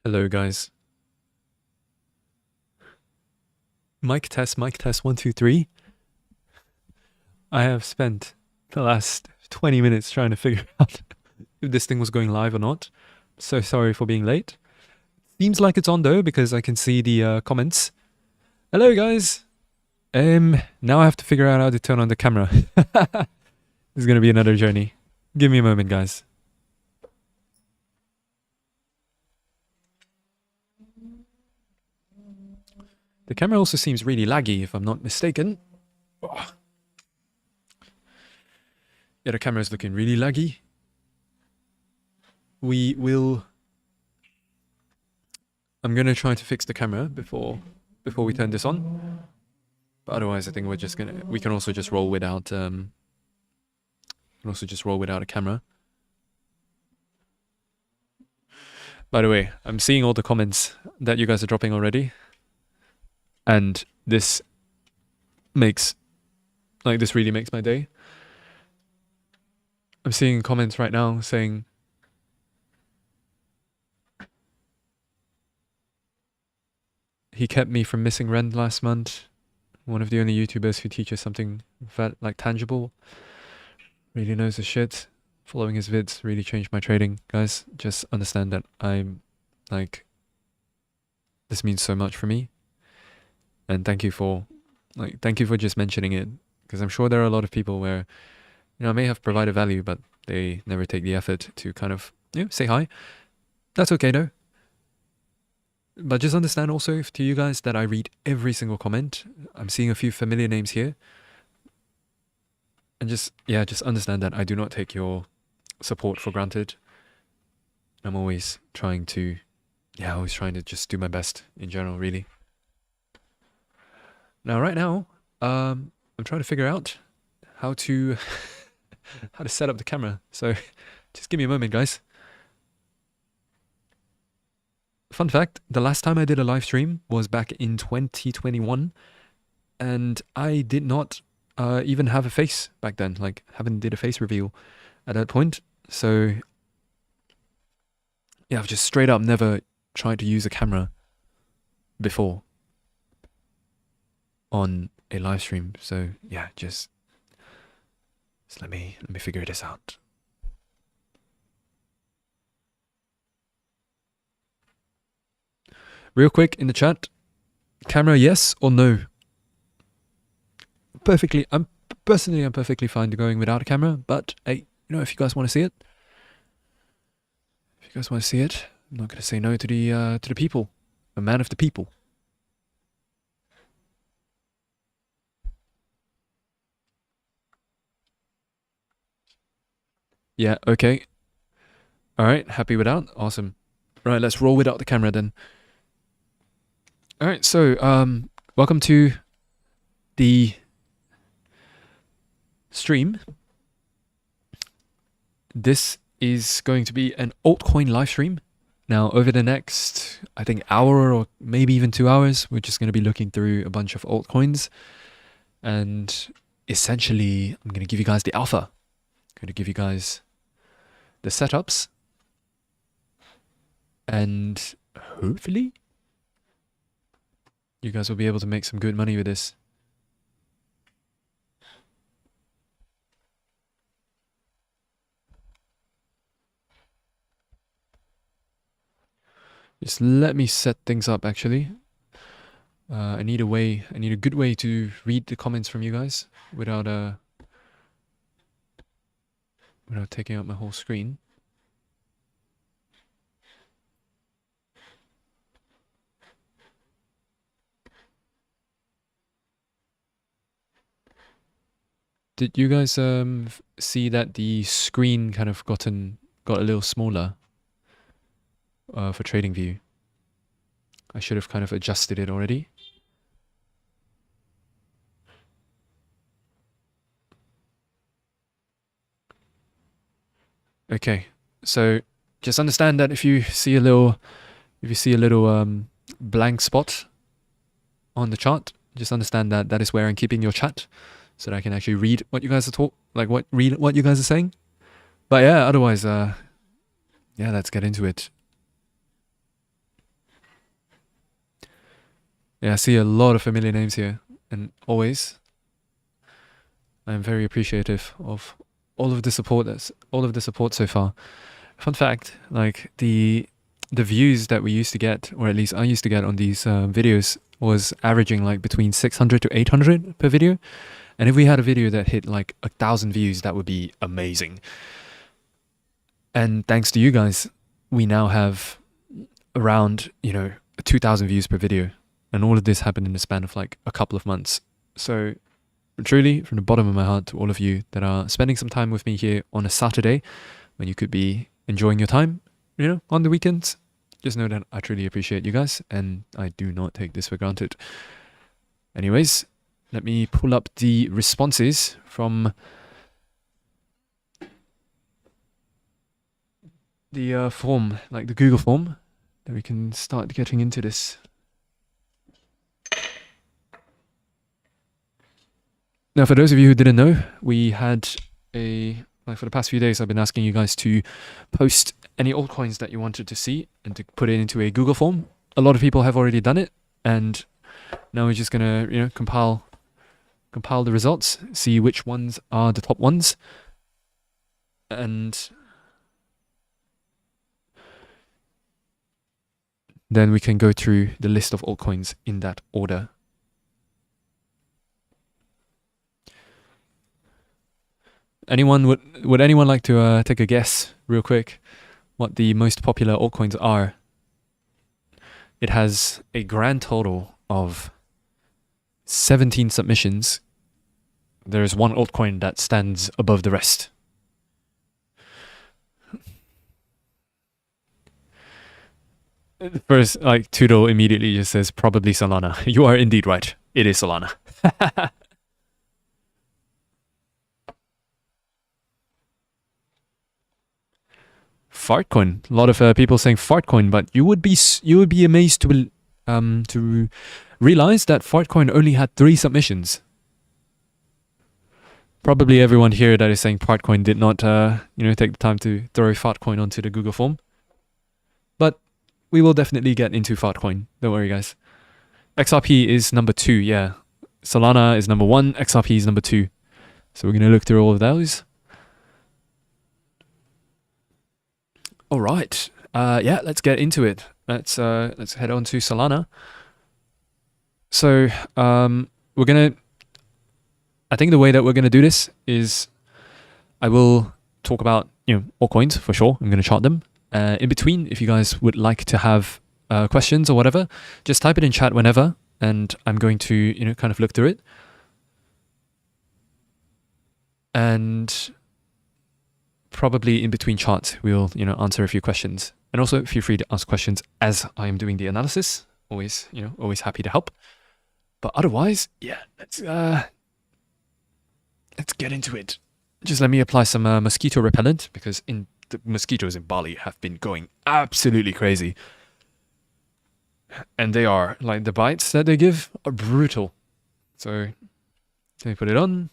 Hello, guys. Mic test, 1, 2, 3. I have spent the last 20 minutes trying to figure out if this thing was going live or not. So sorry for being late. Seems like it's on though, because I can see the comments. Hello, guys. Now I have to figure out how to turn on the camera. This is gonna be another journey. Give me a moment, guys. The camera also seems really laggy, if I'm not mistaken. Oh. Yeah, the camera is looking really laggy. I'm gonna try to fix the camera before we turn this on. But otherwise, I think we can also just roll without a camera. By the way, I'm seeing all the comments that you guys are dropping already. And this really makes my day. I'm seeing comments right now saying, he kept me from missing rent last month. One of the only YouTubers who teaches something tangible. Really knows his shit. Following his vids really changed my trading. Guys, just understand that this means so much for me. And thank you for just mentioning it. Because I'm sure there are a lot of people where, I may have provided value, but they never take the effort to kind of, say hi. That's okay though. But just understand also to you guys that I read every single comment. I'm seeing a few familiar names here. And just understand that I do not take your support for granted. I'm always trying to just do my best in general, really. Now, right now, I'm trying to figure out how to set up the camera. So just give me a moment, guys. Fun fact, the last time I did a live stream was back in 2021, and I did not even have a face back then, haven't did a face reveal at that point. So yeah, I've just straight up never tried to use a camera before on a live stream. So yeah, just let me figure this out. Real quick in the chat, camera yes or no? I'm perfectly fine going without a camera, but hey, if you guys want to see it, I'm not gonna say no to the people. A man of the people. Yeah, okay. Alright, happy with that? Awesome. Right, let's roll without the camera then. Alright, so welcome to the stream. This is going to be an altcoin live stream. Now, over the next, I think, hour or maybe even 2 hours, we're just going to be looking through a bunch of altcoins. And essentially, I'm going to give you guys the alpha. I'm going to give you guys the setups. And hopefully, you guys will be able to make some good money with this. Just let me set things up, actually. I need a good way to read the comments from you guys without taking up my whole screen. Did you guys see that the screen kind of got a little smaller for TradingView? I should have kind of adjusted it already. Okay, so just understand that if you see a little blank spot on the chart, just understand that that is where I'm keeping your chat, so that I can actually read what you guys are read what you guys are saying. But yeah, otherwise, yeah, let's get into it. Yeah, I see a lot of familiar names here, and always I'm very appreciative of all of the support so far. Fun fact, like the views that we used to get, or at least I used to get on these videos, was averaging like between 600 to 800 per video. And if we had a video that hit like 1,000 views, that would be amazing. And thanks to you guys, we now have around 2,000 views per video, and all of this happened in the span of like a couple of months. So truly, from the bottom of my heart, to all of you that are spending some time with me here on a Saturday when you could be enjoying your time, on the weekends, just know that I truly appreciate you guys, and I do not take this for granted. Anyways, let me pull up the responses from the form, like the Google form, that we can start getting into this. Now, for those of you who didn't know, we had for the past few days, I've been asking you guys to post any altcoins that you wanted to see and to put it into a Google form. A lot of people have already done it, and now we're just gonna, compile the results, see which ones are the top ones, and then we can go through the list of altcoins in that order. Would anyone like to take a guess real quick what the most popular altcoins are? It has a grand total of 17 submissions. There is one altcoin that stands above the rest. First, like, Toodle immediately just says, probably Solana. You are indeed right. It is Solana. Fartcoin. A lot of people saying Fartcoin, but you would be amazed to realize that Fartcoin only had 3 submissions. Probably everyone here that is saying Fartcoin did not take the time to throw Fartcoin onto the Google form. But we will definitely get into Fartcoin. Don't worry, guys. XRP is number 2, yeah. Solana is number 1, XRP is number 2. So we're going to look through all of those. All right. Yeah, let's get into it. Let's head on to Solana. So I think the way that we're gonna do this is I will talk about altcoins for sure. I'm gonna chart them. In between, if you guys would like to have questions or whatever, just type it in chat whenever, and I'm going to kind of look through it. And probably in between charts, we'll answer a few questions, and also feel free to ask questions as I am doing the analysis. Always happy to help. But otherwise, yeah, let's get into it. Just let me apply some mosquito repellent, because the mosquitoes in Bali have been going absolutely crazy, and they are like, the bites that they give are brutal. So let me put it on.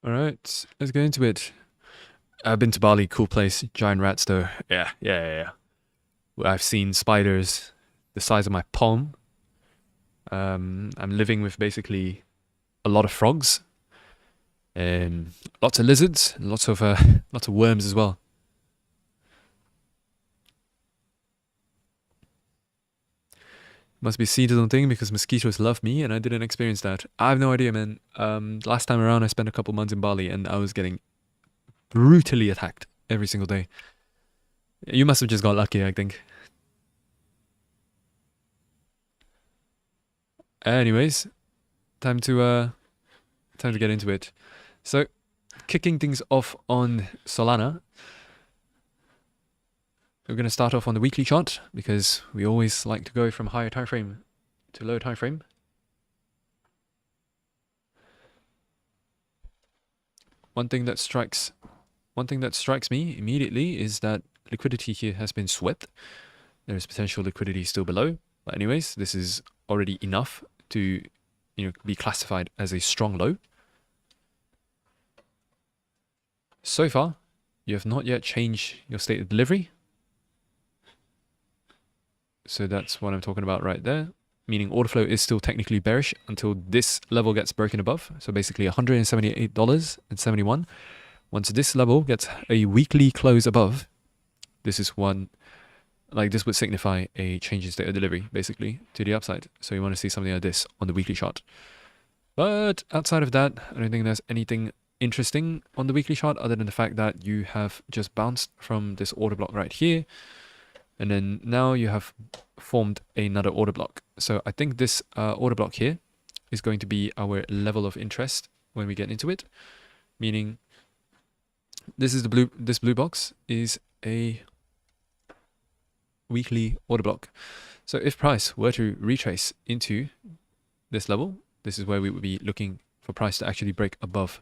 All right, let's get into it. I've been to Bali, cool place, giant rats though. Yeah. I've seen spiders the size of my palm. I'm living with basically a lot of frogs, and lots of lizards, and lots of worms as well. Must be seasonal thing, because mosquitoes love me, and I didn't experience that. I have no idea, man. Last time around, I spent a couple months in Bali, and I was getting brutally attacked every single day. You must have just got lucky, I think. Anyways, time to time to get into it. So, kicking things off on Solana, we're going to start off on the weekly chart because we always like to go from higher time frame to lower time frame. One thing that strikes me immediately is that liquidity here has been swept. There is potential liquidity still below, but anyways, this is already enough to be classified as a strong low. So far, you have not yet changed your state of delivery. So that's what I'm talking about right there. Meaning order flow is still technically bearish until this level gets broken above. So basically $178.71. Once this level gets a weekly close above, this is one, like this would signify a change in state of delivery, basically, to the upside. So you want to see something like this on the weekly chart. But outside of that, I don't think there's anything interesting on the weekly chart other than the fact that you have just bounced from this order block right here. And then now you have formed another order block. So I think this order block here is going to be our level of interest when we get into it. Meaning this is this blue box is a weekly order block. So if price were to retrace into this level, this is where we would be looking for price to actually break above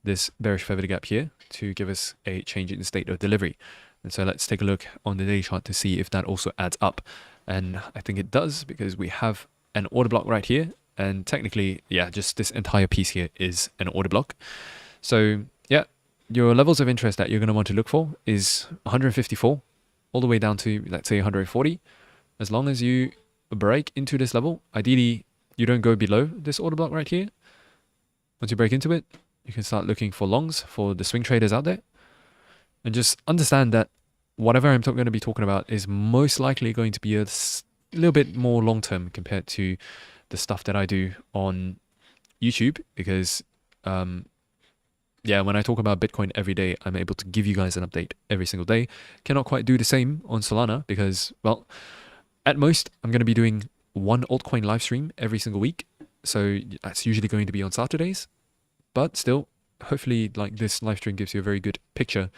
this bearish feather gap here to give us a change in state of delivery. And so let's take a look on the daily chart to see if that also adds up. And I think it does because we have an order block right here. And technically, yeah, just this entire piece here is an order block. So yeah, your levels of interest that you're going to want to look for is 154 all the way down to, let's say, 140. As long as you break into this level, ideally, you don't go below this order block right here. Once you break into it, you can start looking for longs for the swing traders out there. And just understand that whatever I'm going to be talking about is most likely going to be a little bit more long-term compared to the stuff that I do on YouTube. Because, yeah, when I talk about Bitcoin every day, I'm able to give you guys an update every single day. Cannot quite do the same on Solana because, well, at most, I'm going to be doing one altcoin live stream every single week. So that's usually going to be on Saturdays. But still, hopefully, like this live stream gives you a very good picture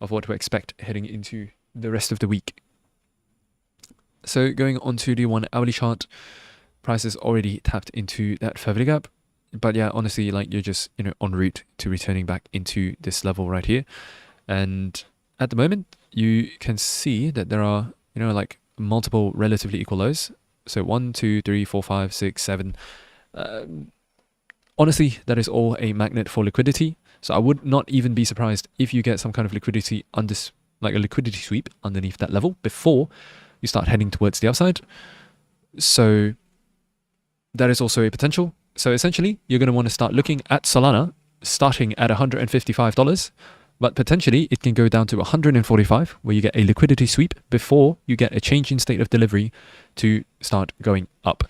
of what to expect heading into the rest of the week. So going on to the 1 hourly chart, price is already tapped into that feather gap. But yeah, honestly, like you're just, en route to returning back into this level right here. And at the moment, you can see that there are, like multiple relatively equal lows. So 1, 2, 3, 4, 5, 6, 7. Honestly, that is all a magnet for liquidity. So I would not even be surprised if you get some kind of liquidity under, like a liquidity sweep underneath that level before you start heading towards the upside. So that is also a potential. So essentially, you're going to want to start looking at Solana starting at $155, but potentially it can go down to 145 where you get a liquidity sweep before you get a change in state of delivery to start going up.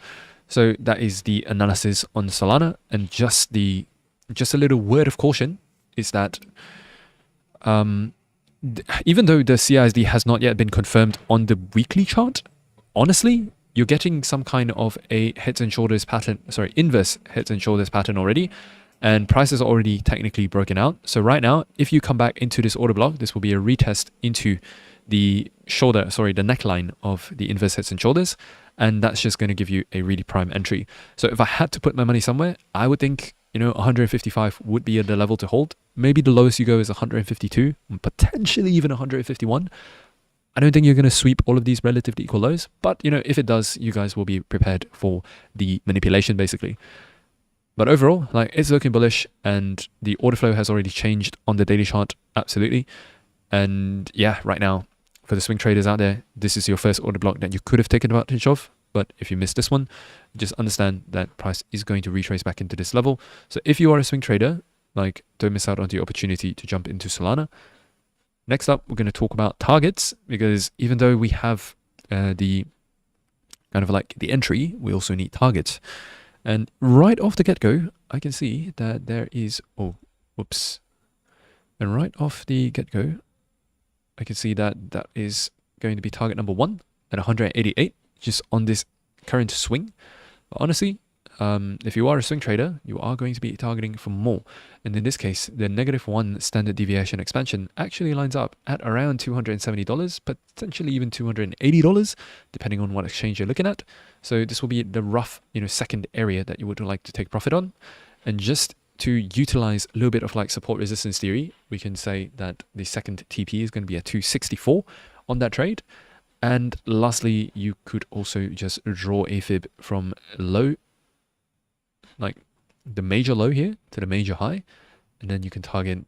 So that is the analysis on Solana, and just a little word of caution is that even though the CISD has not yet been confirmed on the weekly chart, honestly, you're getting some kind of a heads and shoulders pattern, inverse heads and shoulders pattern already, and price is already technically broken out. So right now, if you come back into this order block, this will be a retest into the the neckline of the inverse heads and shoulders. And that's just going to give you a really prime entry. So if I had to put my money somewhere, I would think, 155 would be the level to hold. Maybe the lowest you go is 152, potentially even 151. I don't think you're going to sweep all of these relatively equal lows. But, if it does, you guys will be prepared for the manipulation, basically. But overall, like it's looking bullish, and the order flow has already changed on the daily chart, absolutely. And yeah, right now, for the swing traders out there, this is your first order block that you could have taken advantage of. But if you missed this one, just understand that price is going to retrace back into this level. So if you are a swing trader, like don't miss out on the opportunity to jump into Solana. Next up, we're going to talk about targets, because even though we have the kind of like the entry, we also need targets. And right off the get-go, I can see that there is, and right off the get-go, I can see that that is going to be target number 1 at 188, just on this current swing. But honestly, if you are a swing trader, you are going to be targeting for more. And in this case, the -1 standard deviation expansion actually lines up at around $270, potentially even $280, depending on what exchange you're looking at. So this will be the rough, second area that you would like to take profit on. And just to utilize a little bit of like support resistance theory, we can say that the second TP is going to be at 264 on that trade. And lastly, you could also just draw a fib from low, like the major low here to the major high, and then you can target,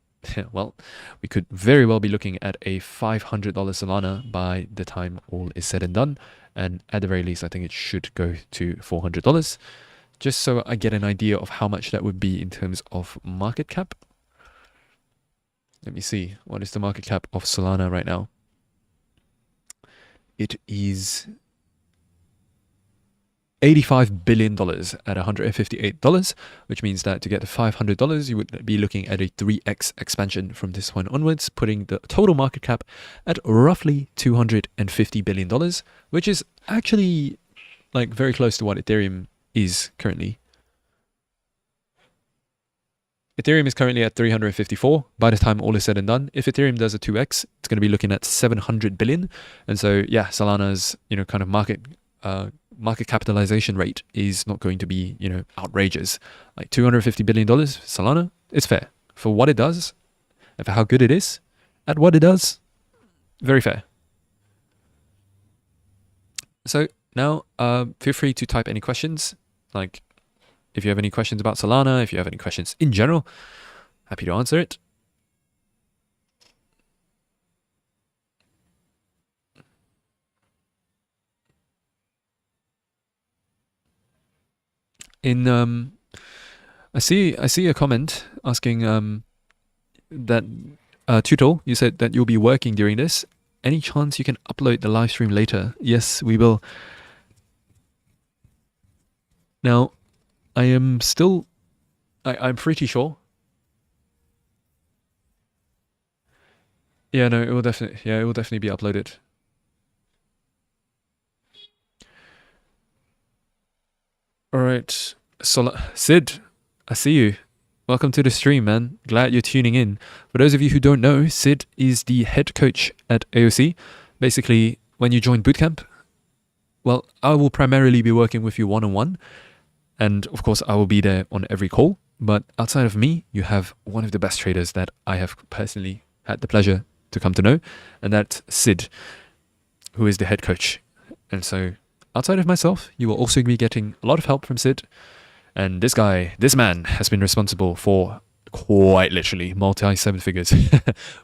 well, we could very well be looking at a $500 Solana by the time all is said and done. And at the very least, I think it should go to $400, just so I get an idea of how much that would be in terms of market cap. Let me see, what is the market cap of Solana right now? It is $85 billion at $158, which means that to get to $500, you would be looking at a 3x expansion from this point onwards, putting the total market cap at roughly $250 billion, which is actually like very close to what Ethereum is currently. Ethereum is currently at 354 by the time all is said and done. If Ethereum does a 2x, it's going to be looking at 700 billion. And so, yeah, Solana's, kind of market capitalization rate is not going to be, outrageous. Like $250 billion, Solana, it's fair. For what it does, and for how good it is, at what it does, very fair. So now, feel free to type any questions, like if you have any questions about Solana, if you have any questions in general, happy to answer it. I see a comment asking that Tutor, you said that you'll be working during this. Any chance you can upload the live stream later? Yes, we will. Now, I am still, I'm pretty sure. Yeah, no, it will definitely be uploaded. All right, Sid, I see you. Welcome to the stream, man. Glad you're tuning in. For those of you who don't know, Sid is the head coach at AOC. Basically, when you join Bootcamp, well, I will primarily be working with you one-on-one. And of course, I will be there on every call. But outside of me, you have one of the best traders that I have personally had the pleasure to come to know. And that's Sid, who is the head coach. And so outside of myself, you will also be getting a lot of help from Sid. And this man has been responsible for quite literally multi-seven figures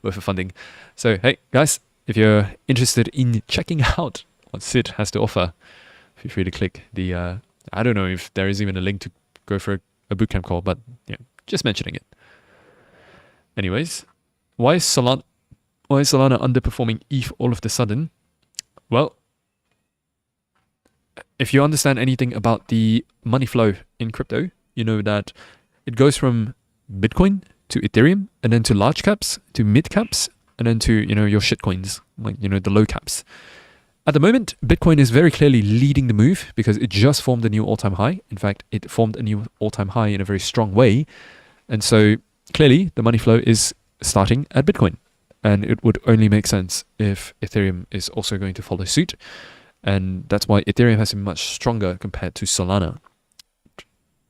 worth of funding. So, hey, guys, if you're interested in checking out what Sid has to offer, feel free to click the... I don't know if there is even a link to go for a bootcamp call, but yeah, just mentioning it. Anyways, why is Solana underperforming ETH all of a sudden? Well, if you understand anything about the money flow in crypto, you know that it goes from Bitcoin to Ethereum, and then to large caps, to mid caps, and then to, your shitcoins, like, the low caps. At the moment, Bitcoin is very clearly leading the move because it just formed a new all-time high. In fact, it formed a new all-time high in a very strong way. And so clearly the money flow is starting at Bitcoin. And it would only make sense if Ethereum is also going to follow suit. And that's why Ethereum has been much stronger compared to Solana.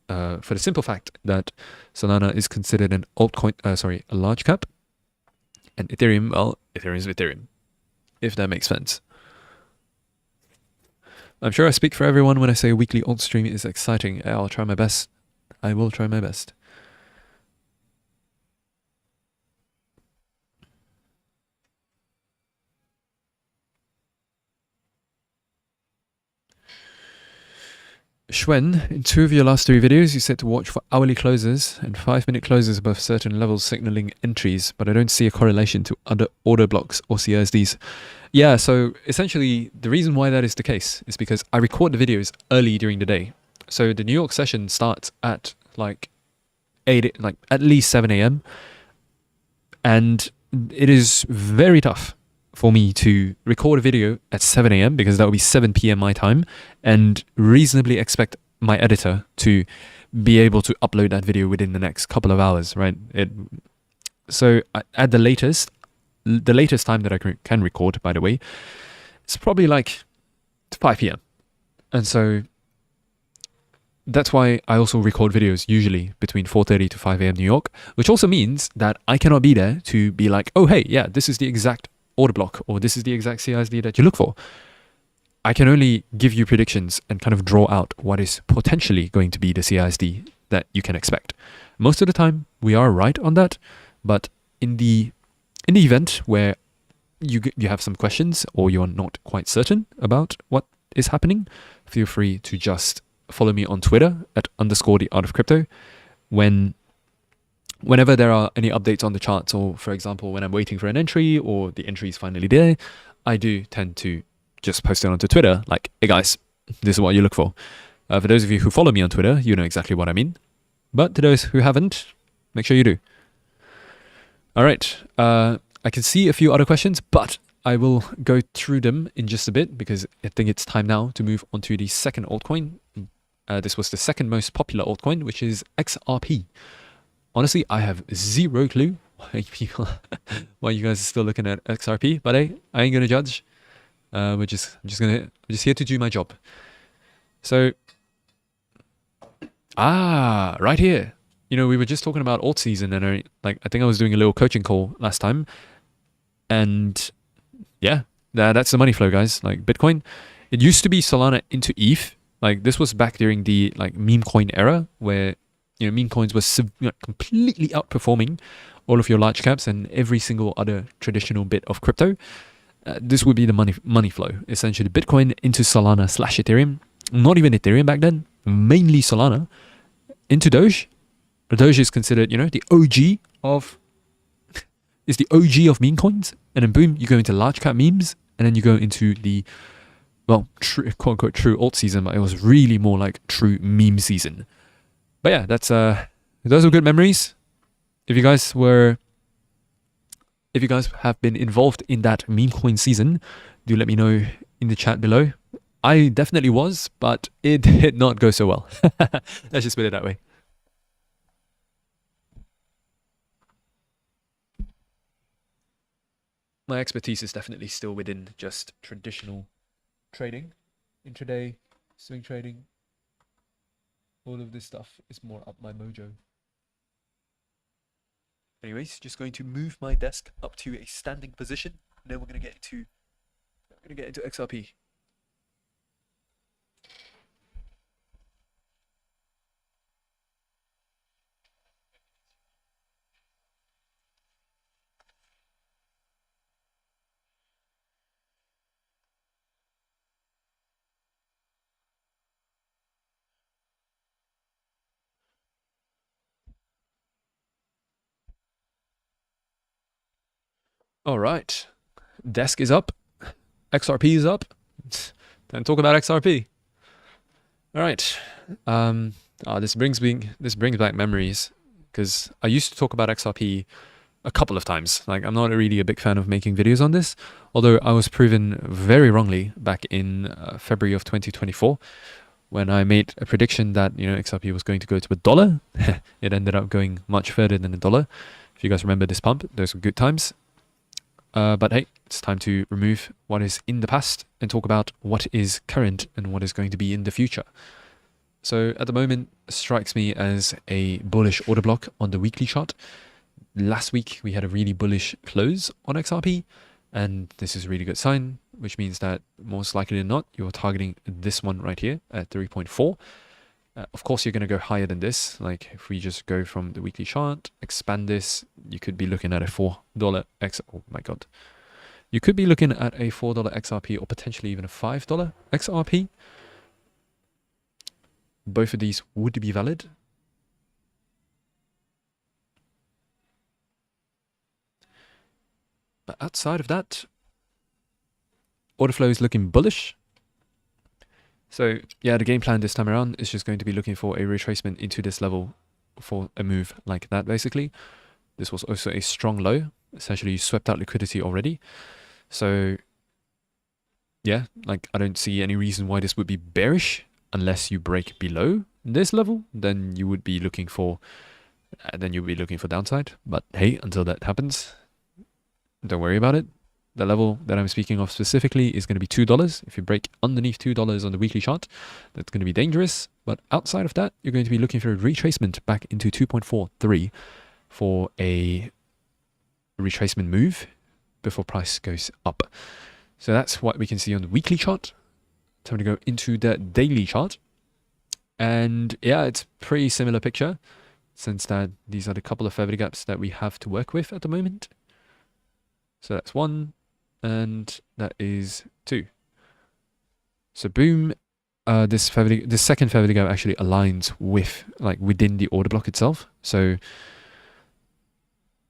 For the simple fact that Solana is considered an altcoin, a large cap. And Ethereum, well, Ethereum is Ethereum, if that makes sense. I'm sure I speak for everyone when I say a weekly alt stream is exciting. I'll try my best. I will try my best. Shwen, in 2 of your last 3 videos, you said to watch for hourly closes and 5-minute closes above certain levels signaling entries, but I don't see a correlation to other order blocks or CSDs. Yeah, so essentially the reason why that is the case is because I record the videos early during the day. So the New York session starts at like at least 7 a.m. And it is very tough for me to record a video at 7 a.m. because that would be 7 p.m. my time and reasonably expect my editor to be able to upload that video within the next couple of hours, right? So at the latest time that I can record, by the way, it's probably like 5 p.m. And so that's why I also record videos usually between 4:30 to 5 a.m. New York, which also means that I cannot be there to be like, oh, hey, yeah, this is the exact order block, or this is the exact CISD that you look for. I can only give you predictions and kind of draw out what is potentially going to be the CISD that you can expect. Most of the time, we are right on that, but in the event where you have some questions or you are not quite certain about what is happening, feel free to just follow me on Twitter at _theartofcrypto. Whenever there are any updates on the charts, or for example, when I'm waiting for an entry or the entry is finally there, I do tend to just post it onto Twitter like, hey guys, this is what you look for. For those of you who follow me on Twitter, you know exactly what I mean. But to those who haven't, make sure you do. All right. I can see a few other questions, but I will go through them in just a bit because I think it's time now to move on to the second altcoin. This was the second most popular altcoin, which is XRP. Honestly, I have zero clue why you guys are still looking at XRP, but hey, I ain't gonna judge. I'm just here to do my job. So, right here. We were just talking about alt season, and I think I was doing a little coaching call last time, and yeah, that's the money flow, guys. Like Bitcoin, it used to be Solana into ETH. Like this was back during the meme coin era, where meme coins were completely outperforming all of your large caps and every single other traditional bit of crypto. This would be the money flow, essentially Bitcoin into Solana / Ethereum. Not even Ethereum back then, mainly Solana into Doge. Doge is considered, the OG of meme coins, and then boom, you go into large cap memes, and then you go into the true, quote unquote true alt season, but it was really more like true meme season. But yeah, those are good memories. If you guys have been involved in that meme coin season, do let me know in the chat below. I definitely was, but it did not go so well. Let's just put it that way. My expertise is definitely still within just traditional trading, intraday, swing trading. All of this stuff is more up my mojo. Anyways, just going to move my desk up to a standing position, and then we're gonna get into XRP. All right, desk is up, XRP is up. Time to talk about XRP. All right, this brings back memories, because I used to talk about XRP a couple of times. I'm not really a big fan of making videos on this, although I was proven very wrongly back in February of 2024 when I made a prediction that XRP was going to go to $1. It ended up going much further than $1. If you guys remember this pump, those were good times. But hey, it's time to remove what is in the past and talk about what is current and what is going to be in the future. So at the moment, strikes me as a bullish order block on the weekly chart. Last week, we had a really bullish close on XRP, and this is a really good sign, which means that most likely than not, you're targeting this one right here at 3.4. Of course, you're going to go higher than this. Like if we just go from the weekly chart, expand this, you could be looking at a $4 oh my God. You could be looking at a $4 XRP or potentially even a $5 XRP. Both of these would be valid. But outside of that, order flow is looking bullish. So yeah, the game plan this time around is just going to be looking for a retracement into this level for a move like that, basically. This was also a strong low. Essentially, you swept out liquidity already. So yeah, I don't see any reason why this would be bearish unless you break below this level, then you would be looking for downside. But hey, until that happens, don't worry about it. The level that I'm speaking of specifically is going to be $2. If you break underneath $2 on the weekly chart, that's going to be dangerous. But outside of that, you're going to be looking for a retracement back into 2.43 for a retracement move before price goes up. So that's what we can see on the weekly chart. Time to go into the daily chart. And yeah, it's pretty similar picture, since that these are the couple of feather gaps that we have to work with at the moment. So that's 1, and that is 2. So boom, this second feather gap actually aligns with, like, within the order block itself. So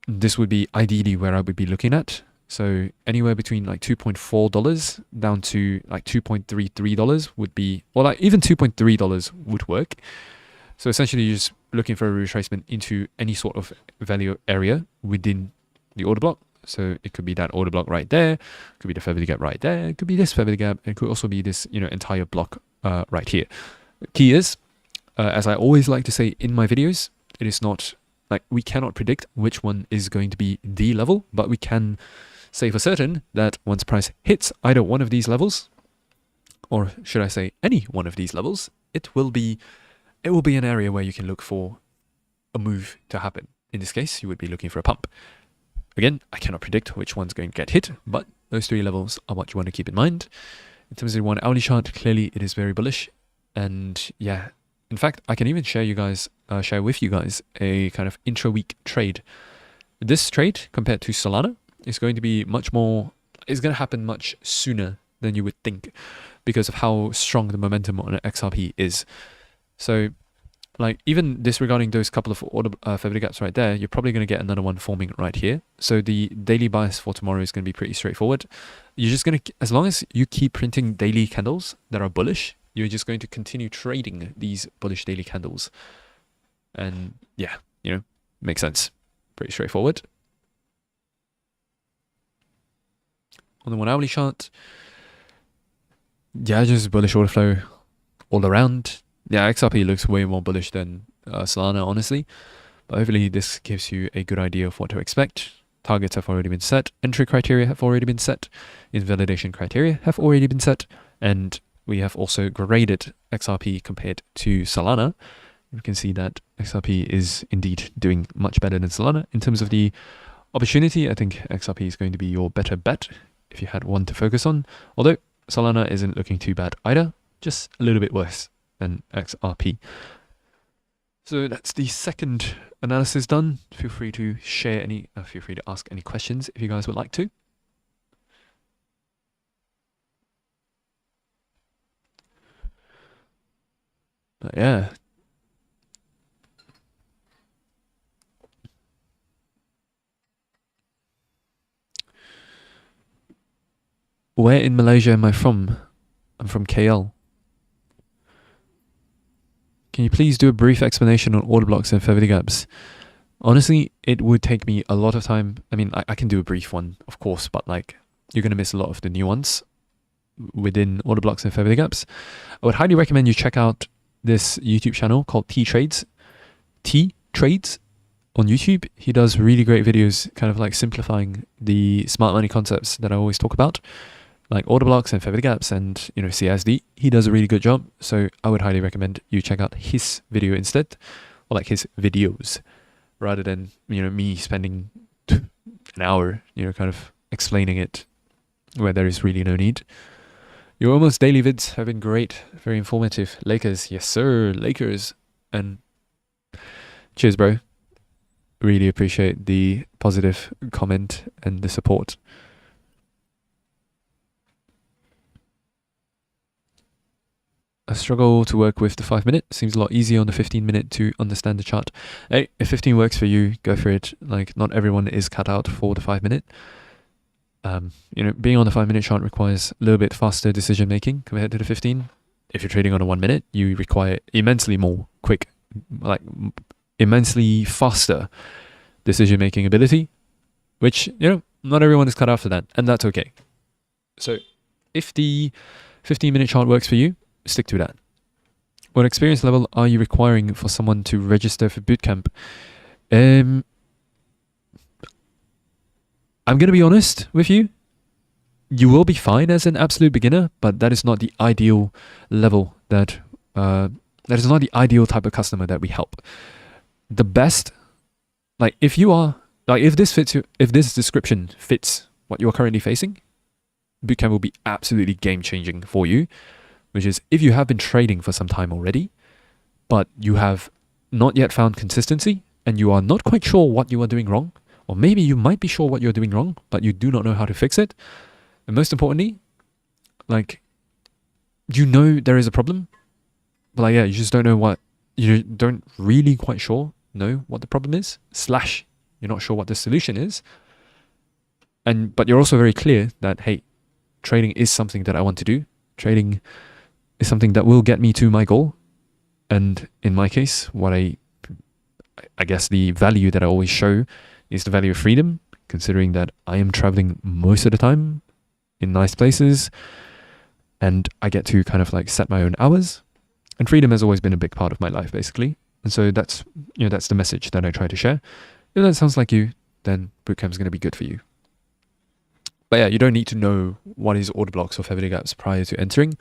this would be ideally where I would be looking at. So anywhere between like $2.4 down to like $2.33 would be, or like even $2.3 would work. So essentially you're just looking for a retracement into any sort of value area within the order block. So it could be that order block right there, it could be the feather gap right there, it could be this feather gap, it could also be this, entire block right here. The key is, as I always like to say in my videos, it is not like we cannot predict which one is going to be the level, but we can say for certain that once price hits either one of these levels, or should I say any one of these levels, it will be an area where you can look for a move to happen. In this case, you would be looking for a pump. Again, I cannot predict which one's going to get hit, but those 3 levels are what you want to keep in mind. In terms of the 1 hourly chart, clearly it is very bullish. And yeah, in fact, I can even share with you guys a kind of intra-week trade. This trade, compared to Solana, is going to be is going to happen much sooner than you would think, because of how strong the momentum on XRP is. So, like, even disregarding those couple of order feather gaps right there, you're probably going to get another one forming right here. So the daily bias for tomorrow is going to be pretty straightforward. You're just going to, as long as you keep printing daily candles that are bullish, you're just going to continue trading these bullish daily candles. And yeah, makes sense. Pretty straightforward. On the 1 hourly chart, yeah, just bullish order flow all around. Yeah, XRP looks way more bullish than Solana, honestly. But hopefully this gives you a good idea of what to expect. Targets have already been set. Entry criteria have already been set. Invalidation criteria have already been set. And we have also graded XRP compared to Solana. You can see that XRP is indeed doing much better than Solana. In terms of the opportunity, I think XRP is going to be your better bet if you had one to focus on. Although Solana isn't looking too bad either, just a little bit worse than XRP. So that's the second analysis done. Feel free to feel free to ask any questions if you guys would like to. But yeah. Where in Malaysia am I from? I'm from KL. Can you please do a brief explanation on order blocks and feather gaps? Honestly, it would take me a lot of time. I mean, I can do a brief one, of course, but like you're going to miss a lot of the nuance within order blocks and feather gaps. I would highly recommend you check out this YouTube channel called T Trades on YouTube. He does really great videos, kind of like simplifying the smart money concepts that I always talk about, like order blocks and feather gaps and, CSD. He does a really good job. So I would highly recommend you check out his video instead, or like his videos, rather than, me spending an hour, kind of explaining it where there is really no need. Your almost daily vids have been great, very informative. Lakers, yes sir, Lakers. And cheers, bro. Really appreciate the positive comment and the support. I struggle to work with the 5 minute. Seems a lot easier on the 15 minute to understand the chart. Hey, if 15 works for you, go for it. Like, not everyone is cut out for the 5 minute. Being on the 5 minute chart requires a little bit faster decision making compared to the 15. If you're trading on a 1 minute, you require immensely immensely faster decision making ability, which, not everyone is cut out for that, and that's okay. So if the 15 minute chart works for you, stick to that. What experience level are you requiring for someone to register for bootcamp? I'm going to be honest with you. You will be fine as an absolute beginner, but that is not the ideal level that is not the ideal type of customer that we help. The best, like if you are, like if this fits you, if this description fits what you're currently facing, bootcamp will be absolutely game changing for you, which is if you have been trading for some time already, but you have not yet found consistency and you are not quite sure what you are doing wrong, or maybe you might be sure what you're doing wrong, but you do not know how to fix it. And most importantly, like, you know there is a problem, but like, yeah, you just don't know what, you don't really quite sure know what the problem is, / you're not sure what the solution is. But you're also very clear that, hey, trading is something that I want to do. Trading is something that will get me to my goal. And in my case, what I guess the value that I always show is the value of freedom, considering that I am traveling most of the time in nice places and I get to kind of like set my own hours, and freedom has always been a big part of my life, basically. And so that's the message that I try to share. If that sounds like you, then bootcamp is going to be good for you. But yeah, you don't need to know what is order blocks or fair value gaps prior to entering.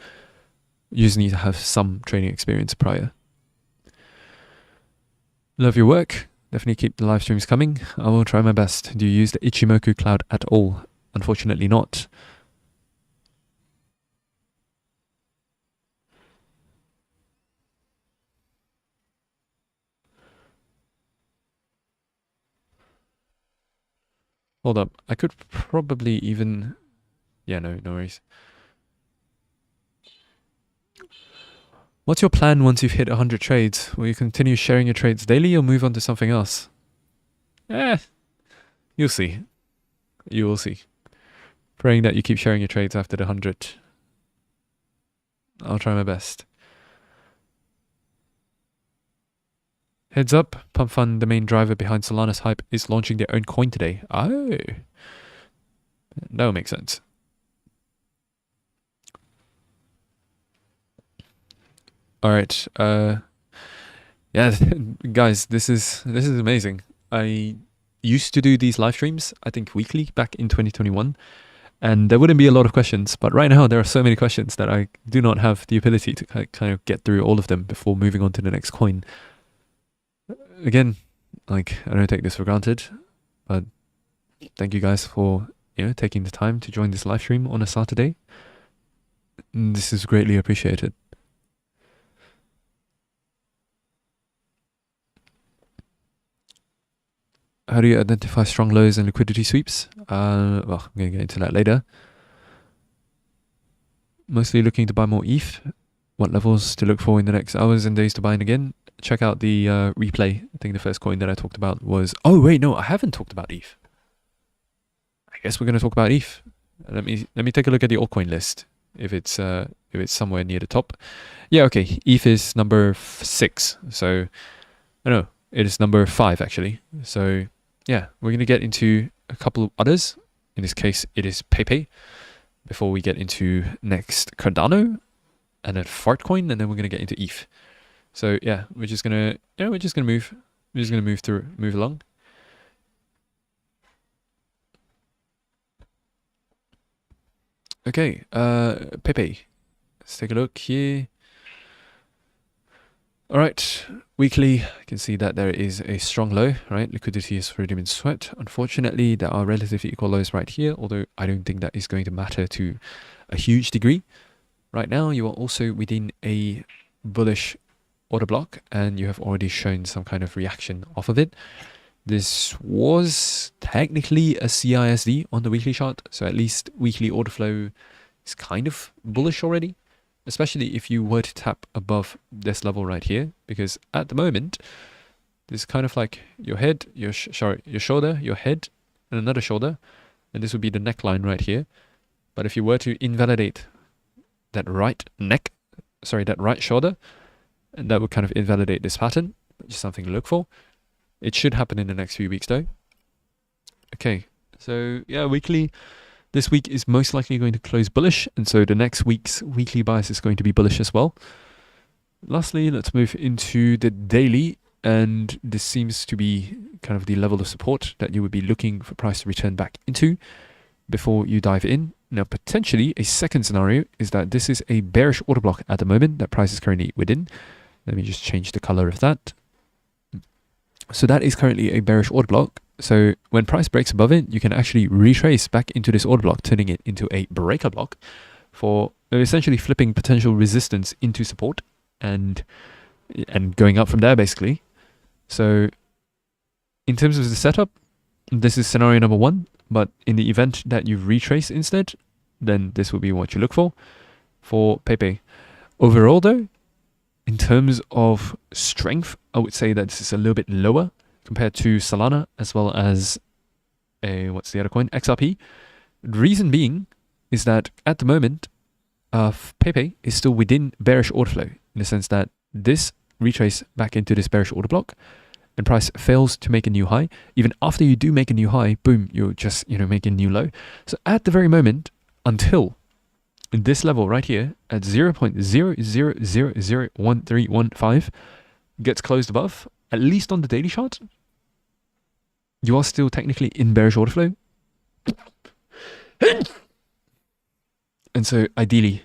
You just need to have some trading experience prior. Love your work. Definitely keep the live streams coming. I will try my best. Do you use the Ichimoku cloud at all? Unfortunately not. Hold up. I could probably even... Yeah, no worries. What's your plan once you've hit 100 trades? Will you continue sharing your trades daily or move on to something else? You'll see. You will see. Praying that you keep sharing your trades after the 100. I'll try my best. Heads up, Pump Fund, the main driver behind Solana's hype, is launching their own coin today. Oh. That will make sense. Alright, yeah, guys, this is amazing. I used to do these live streams, I think weekly, back in 2021, and there wouldn't be a lot of questions, but right now there are so many questions that I do not have the ability to kind of get through all of them before moving on to the next coin. Again, like, I don't take this for granted, but thank you guys for, taking the time to join this live stream on a Saturday. This is greatly appreciated. How do you identify strong lows and liquidity sweeps? Well, I'm going to get into that later. Mostly looking to buy more ETH. What levels to look for in the next hours and days to buy in again? Check out the replay. I think the first coin that I talked about was... Oh, wait, no, I haven't talked about ETH. I guess we're going to talk about ETH. Let me take a look at the altcoin list. If it's somewhere near the top. Yeah, okay. ETH is number 6. So, I don't know. It is number 5, actually. So... yeah, we're going to get into a couple of others. In this case, it is Pepe. Before we get into next Cardano, and then Fartcoin, and then we're going to get into ETH. So yeah, we're just going to move along. Okay, Pepe. Let's take a look here. All right, weekly, I can see that there is a strong low, right? Liquidity has already been swept. Unfortunately, there are relatively equal lows right here, although I don't think that is going to matter to a huge degree. Right now, you are also within a bullish order block, and you have already shown some kind of reaction off of it. This was technically a CISD on the weekly chart, so at least weekly order flow is kind of bullish already. Especially if you were to tap above this level right here, because at the moment, this is kind of like your head, your shoulder, your head, and another shoulder, and this would be the neckline right here. But if you were to invalidate that right shoulder, and that would kind of invalidate this pattern, which is something to look for. It should happen in the next few weeks though. Okay, so yeah, weekly. This week is most likely going to close bullish, and so the next week's weekly bias is going to be bullish as well. Lastly, let's move into the daily, and this seems to be kind of the level of support that you would be looking for price to return back into before you dive in. Now, potentially a second scenario is that this is a bearish order block at the moment that price is currently within. Let me just change the color of that. So that is currently a bearish order block. So when price breaks above it, you can actually retrace back into this order block, turning it into a breaker block for essentially flipping potential resistance into support and going up from there, basically. So in terms of the setup, this is scenario number one. But in the event that you retrace instead, then this will be what you look for Pepe. Overall, though, in terms of strength, I would say that this is a little bit lower compared to Solana, as well as what's the other coin? XRP. The reason being is that at the moment, Pepe is still within bearish order flow, in the sense that this retrace back into this bearish order block, and price fails to make a new high. Even after you do make a new high, boom, you're just making a new low. So at the very moment, until this level right here at 0.00001315 gets closed above, at least on the daily chart, you are still technically in bearish order flow. And so ideally,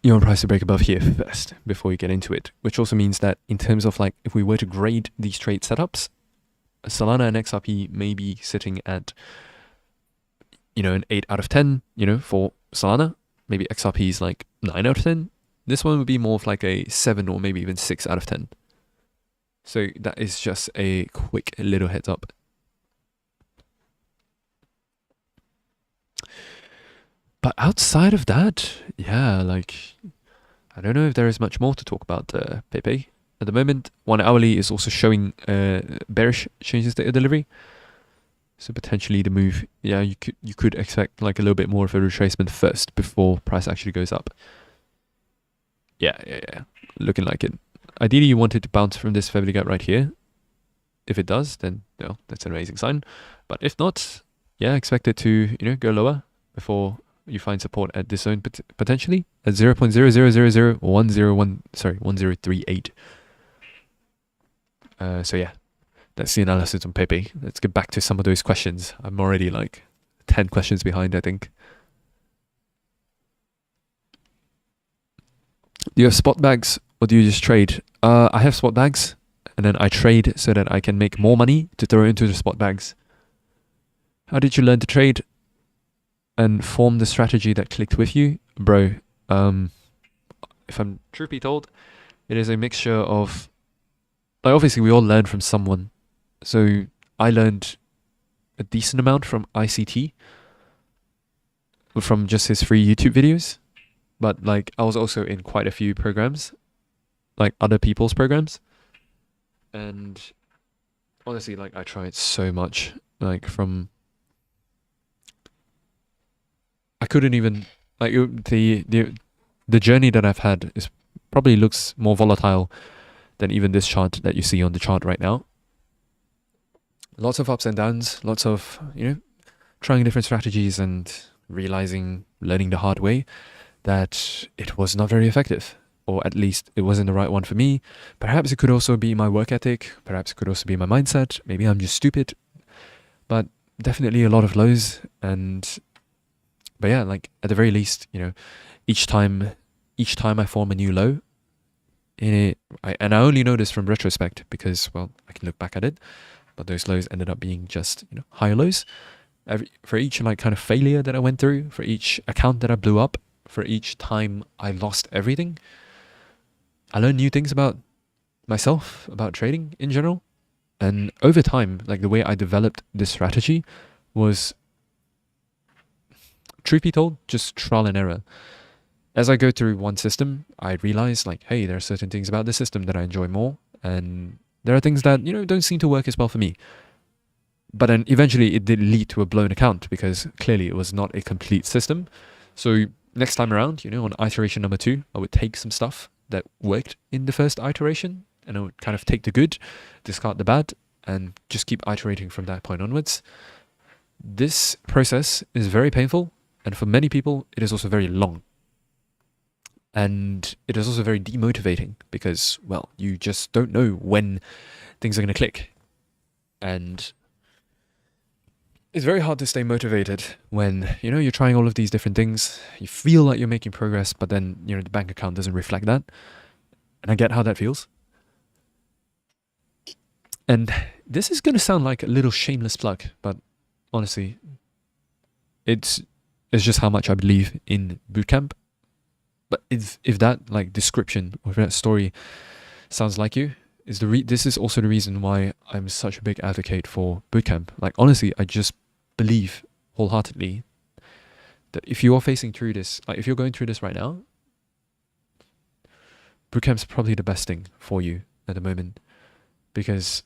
you want price to break above here first before you get into it, which also means that in terms of like, if we were to grade these trade setups, Solana and XRP may be sitting at, an 8 out of 10, for Solana. Maybe XRP is like 9 out of 10. This one would be more of like a 7 or maybe even 6 out of 10. So that is just a quick little heads up. But outside of that, yeah, like, I don't know if there is much more to talk about Pepe. At the moment, 1 hourly is also showing bearish changes to delivery. So potentially the move, yeah, you could expect like a little bit more of a retracement first before price actually goes up. Yeah, looking like it. Ideally, you want it to bounce from this Fibonacci gap right here. If it does, then that's an amazing sign. But if not, yeah, expect it to go lower before you find support at this zone potentially at 1038. So yeah, that's the analysis on Pepe. Let's get back to some of those questions. I'm already like 10 questions behind, I think. Do you have spot bags or do you just trade? I have spot bags, and then I trade so that I can make more money to throw into the spot bags. How did you learn to trade and form the strategy that clicked with you? Bro, if I'm truth be told, it is a mixture of, like, obviously we all learn from someone. So I learned a decent amount from ICT, from just his free YouTube videos. But like, I was also in quite a few programs, like other people's programs. And honestly, like, I tried so much, like I couldn't even, like, the journey that I've had is probably looks more volatile than even this chart that you see on the chart right now. Lots of ups and downs, lots of, trying different strategies and realizing, learning the hard way that it was not very effective, or at least it wasn't the right one for me. Perhaps it could also be my work ethic, perhaps it could also be my mindset, maybe I'm just stupid, but definitely a lot of lows. But yeah, like, at the very least, each time I form a new low, and I only know this from retrospect because, well, I can look back at it, but those lows ended up being just, higher lows. For each like kind of failure that I went through, for each account that I blew up, for each time I lost everything, I learned new things about myself, about trading in general. And over time, like, the way I developed this strategy was, truth be told, just trial and error. As I go through one system, I realize, like, hey, there are certain things about this system that I enjoy more, and there are things that, don't seem to work as well for me. But then eventually it did lead to a blown account because clearly it was not a complete system. So next time around, on iteration number 2, I would take some stuff that worked in the first iteration, and I would kind of take the good, discard the bad, and just keep iterating from that point onwards. This process is very painful, and for many people, it is also very long. And it is also very demotivating because, well, you just don't know when things are going to click. And it's very hard to stay motivated when, you're trying all of these different things. You feel like you're making progress, but then, the bank account doesn't reflect that. And I get how that feels. And this is going to sound like a little shameless plug, but honestly, it's just how much I believe in Bootcamp. But if that like description or if that story sounds like you, this is also the reason why I'm such a big advocate for Bootcamp. Like honestly, I just believe wholeheartedly that if you are facing through this, like if you're going through this right now, Bootcamp's probably the best thing for you at the moment, because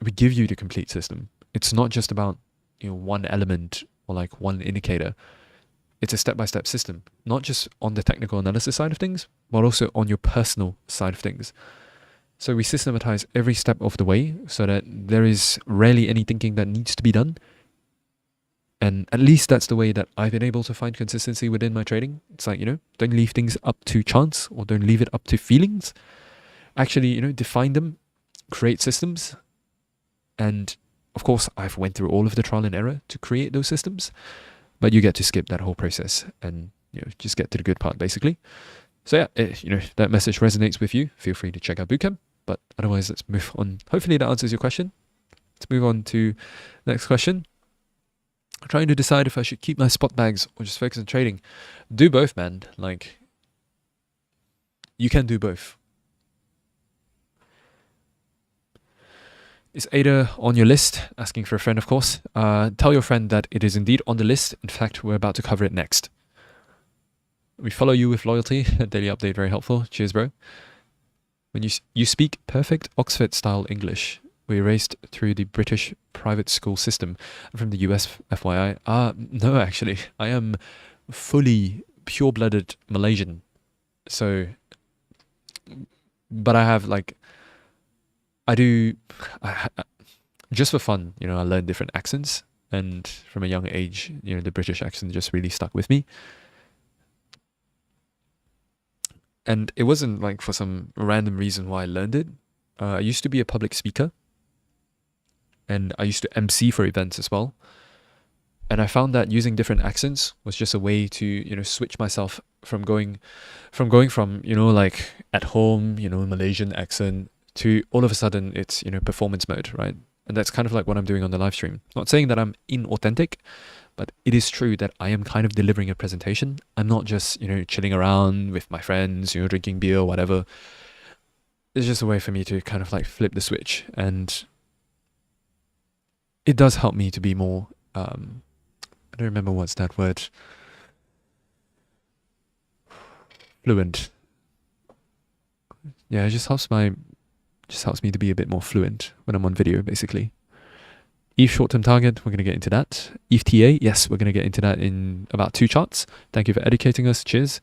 we give you the complete system. It's not just about one element or like one indicator. It's a step-by-step system, not just on the technical analysis side of things, but also on your personal side of things. So we systematize every step of the way so that there is rarely any thinking that needs to be done. And at least that's the way that I've been able to find consistency within my trading. It's like, don't leave things up to chance or don't leave it up to feelings. Actually, define them, create systems. And of course, I've went through all of the trial and error to create those systems, but you get to skip that whole process and just get to the good part, basically. So yeah, if that message resonates with you, feel free to check out Bootcamp. But otherwise, let's move on. Hopefully that answers your question. Let's move on to the next question. I'm trying to decide if I should keep my spot bags or just focus on trading. Do both, man. Like, you can do both. Is Ada on your list? Asking for a friend, of course. Tell your friend that it is indeed on the list. In fact, we're about to cover it next. We follow you with loyalty. Daily update, very helpful. Cheers, bro. When you speak perfect Oxford-style English. We raced through the British private school system. I'm from the US, FYI. No, actually. I am fully pure-blooded Malaysian. So, but I have like... just for fun, I learned different accents, and from a young age, the British accent just really stuck with me. And it wasn't like for some random reason why I learned it. I used to be a public speaker, and I used to MC for events as well. And I found that using different accents was just a way to, switch myself from going from, like at home, Malaysian accent, to all of a sudden it's, performance mode, right? And that's kind of like what I'm doing on the live stream. Not saying that I'm inauthentic, but it is true that I am kind of delivering a presentation. I'm not just, chilling around with my friends, drinking beer or whatever. It's just a way for me to kind of like flip the switch. And it does help me to be more, I don't remember what's that word. Fluent. Yeah, it just helps me to be a bit more fluent when I'm on video, basically. ETH short-term target, we're going to get into that. ETH TA, yes, we're going to get into that in about 2 charts. Thank you for educating us. Cheers.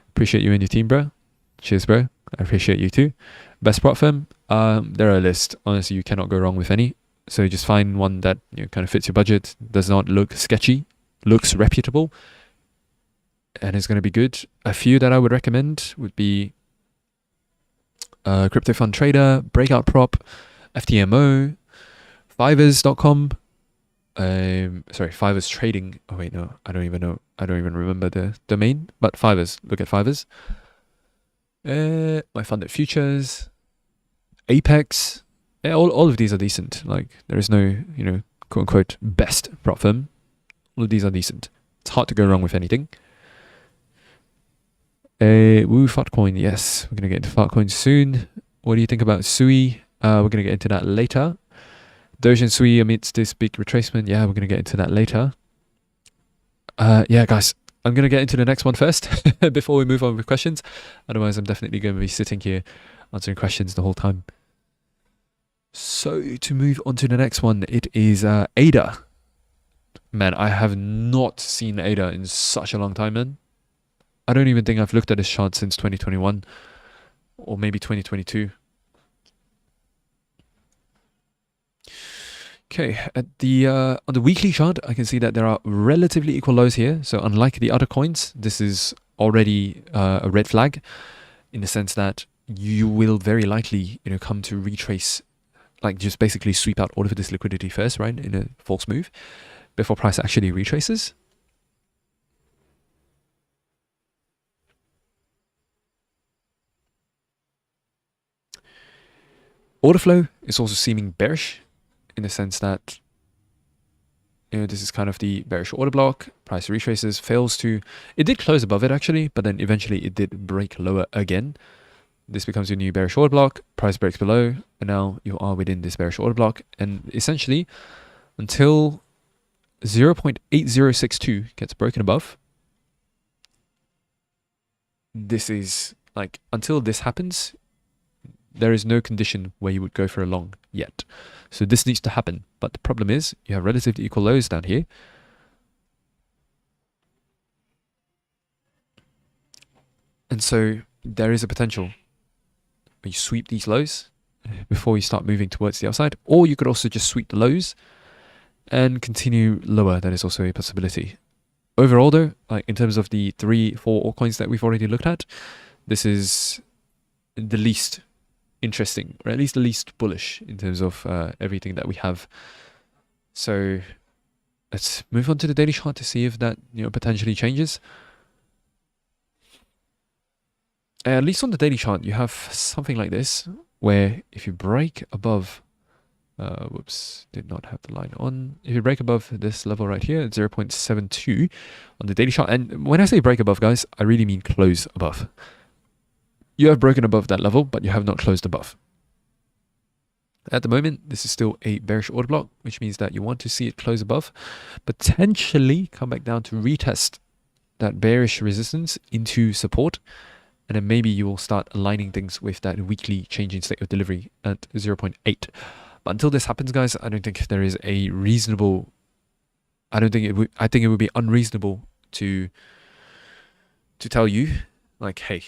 Appreciate you and your team, bro. Cheers, bro. I appreciate you too. Best prop firm, there are a list. Honestly, you cannot go wrong with any. So just find one that kind of fits your budget, does not look sketchy, looks reputable, and is going to be good. A few that I would recommend would be Crypto Fund Trader, Breakout Prop, FTMO, Fivers.com. Sorry, Fivers Trading. Oh wait, no, I don't even remember the domain. But Fivers, look at Fivers. My funded futures, Apex. Yeah, all of these are decent. Like there is no, quote unquote best prop firm. All of these are decent. It's hard to go wrong with anything. Woo Fartcoin, yes, we're gonna get into Fartcoin soon. What do you think about Sui? We're gonna get into that later. Doge and Sui amidst this big retracement. Yeah, we're gonna get into that later. Yeah, guys, I'm gonna get into the next one first before we move on with questions. Otherwise, I'm definitely gonna be sitting here answering questions the whole time. So to move on to the next one, it is ADA. Man, I have not seen ADA in such a long time, man. I don't even think I've looked at this chart since 2021 or maybe 2022. Okay, at the on the weekly chart, I can see that there are relatively equal lows here. So unlike the other coins, this is already a red flag, in the sense that you will very likely, come to retrace, like just basically sweep out all of this liquidity first, right, in a false move before price actually retraces. Order flow is also seeming bearish, in the sense that this is kind of the bearish order block. Price retraces, fails to. It did close above it actually, but then eventually it did break lower again. This becomes your new bearish order block. Price breaks below, and now you are within this bearish order block. And essentially, until 0.8062 gets broken above, this is like, until this happens, there is no condition where you would go for a long yet. So this needs to happen. But the problem is you have relatively equal lows down here. And so there is a potential where you sweep these lows before you start moving towards the upside. Or you could also just sweep the lows and continue lower. That is also a possibility. Overall though, like in terms of the 3-4 altcoins that we've already looked at, this is the least interesting, or at least the least bullish in terms of everything that we have. So let's move on to the daily chart to see if that potentially changes. At least on the daily chart, you have something like this, where if you break above, whoops, did not have the line on. If you break above this level right here at 0.72 on the daily chart, and when I say break above, guys, I really mean close above. You have broken above that level, but you have not closed above. At the moment, this is still a bearish order block, which means that you want to see it close above, potentially come back down to retest that bearish resistance into support, and then maybe you will start aligning things with that weekly changing state of delivery at 0.8. But until this happens, guys, I don't think there is a reasonable, I think it would be unreasonable to tell you, like, hey,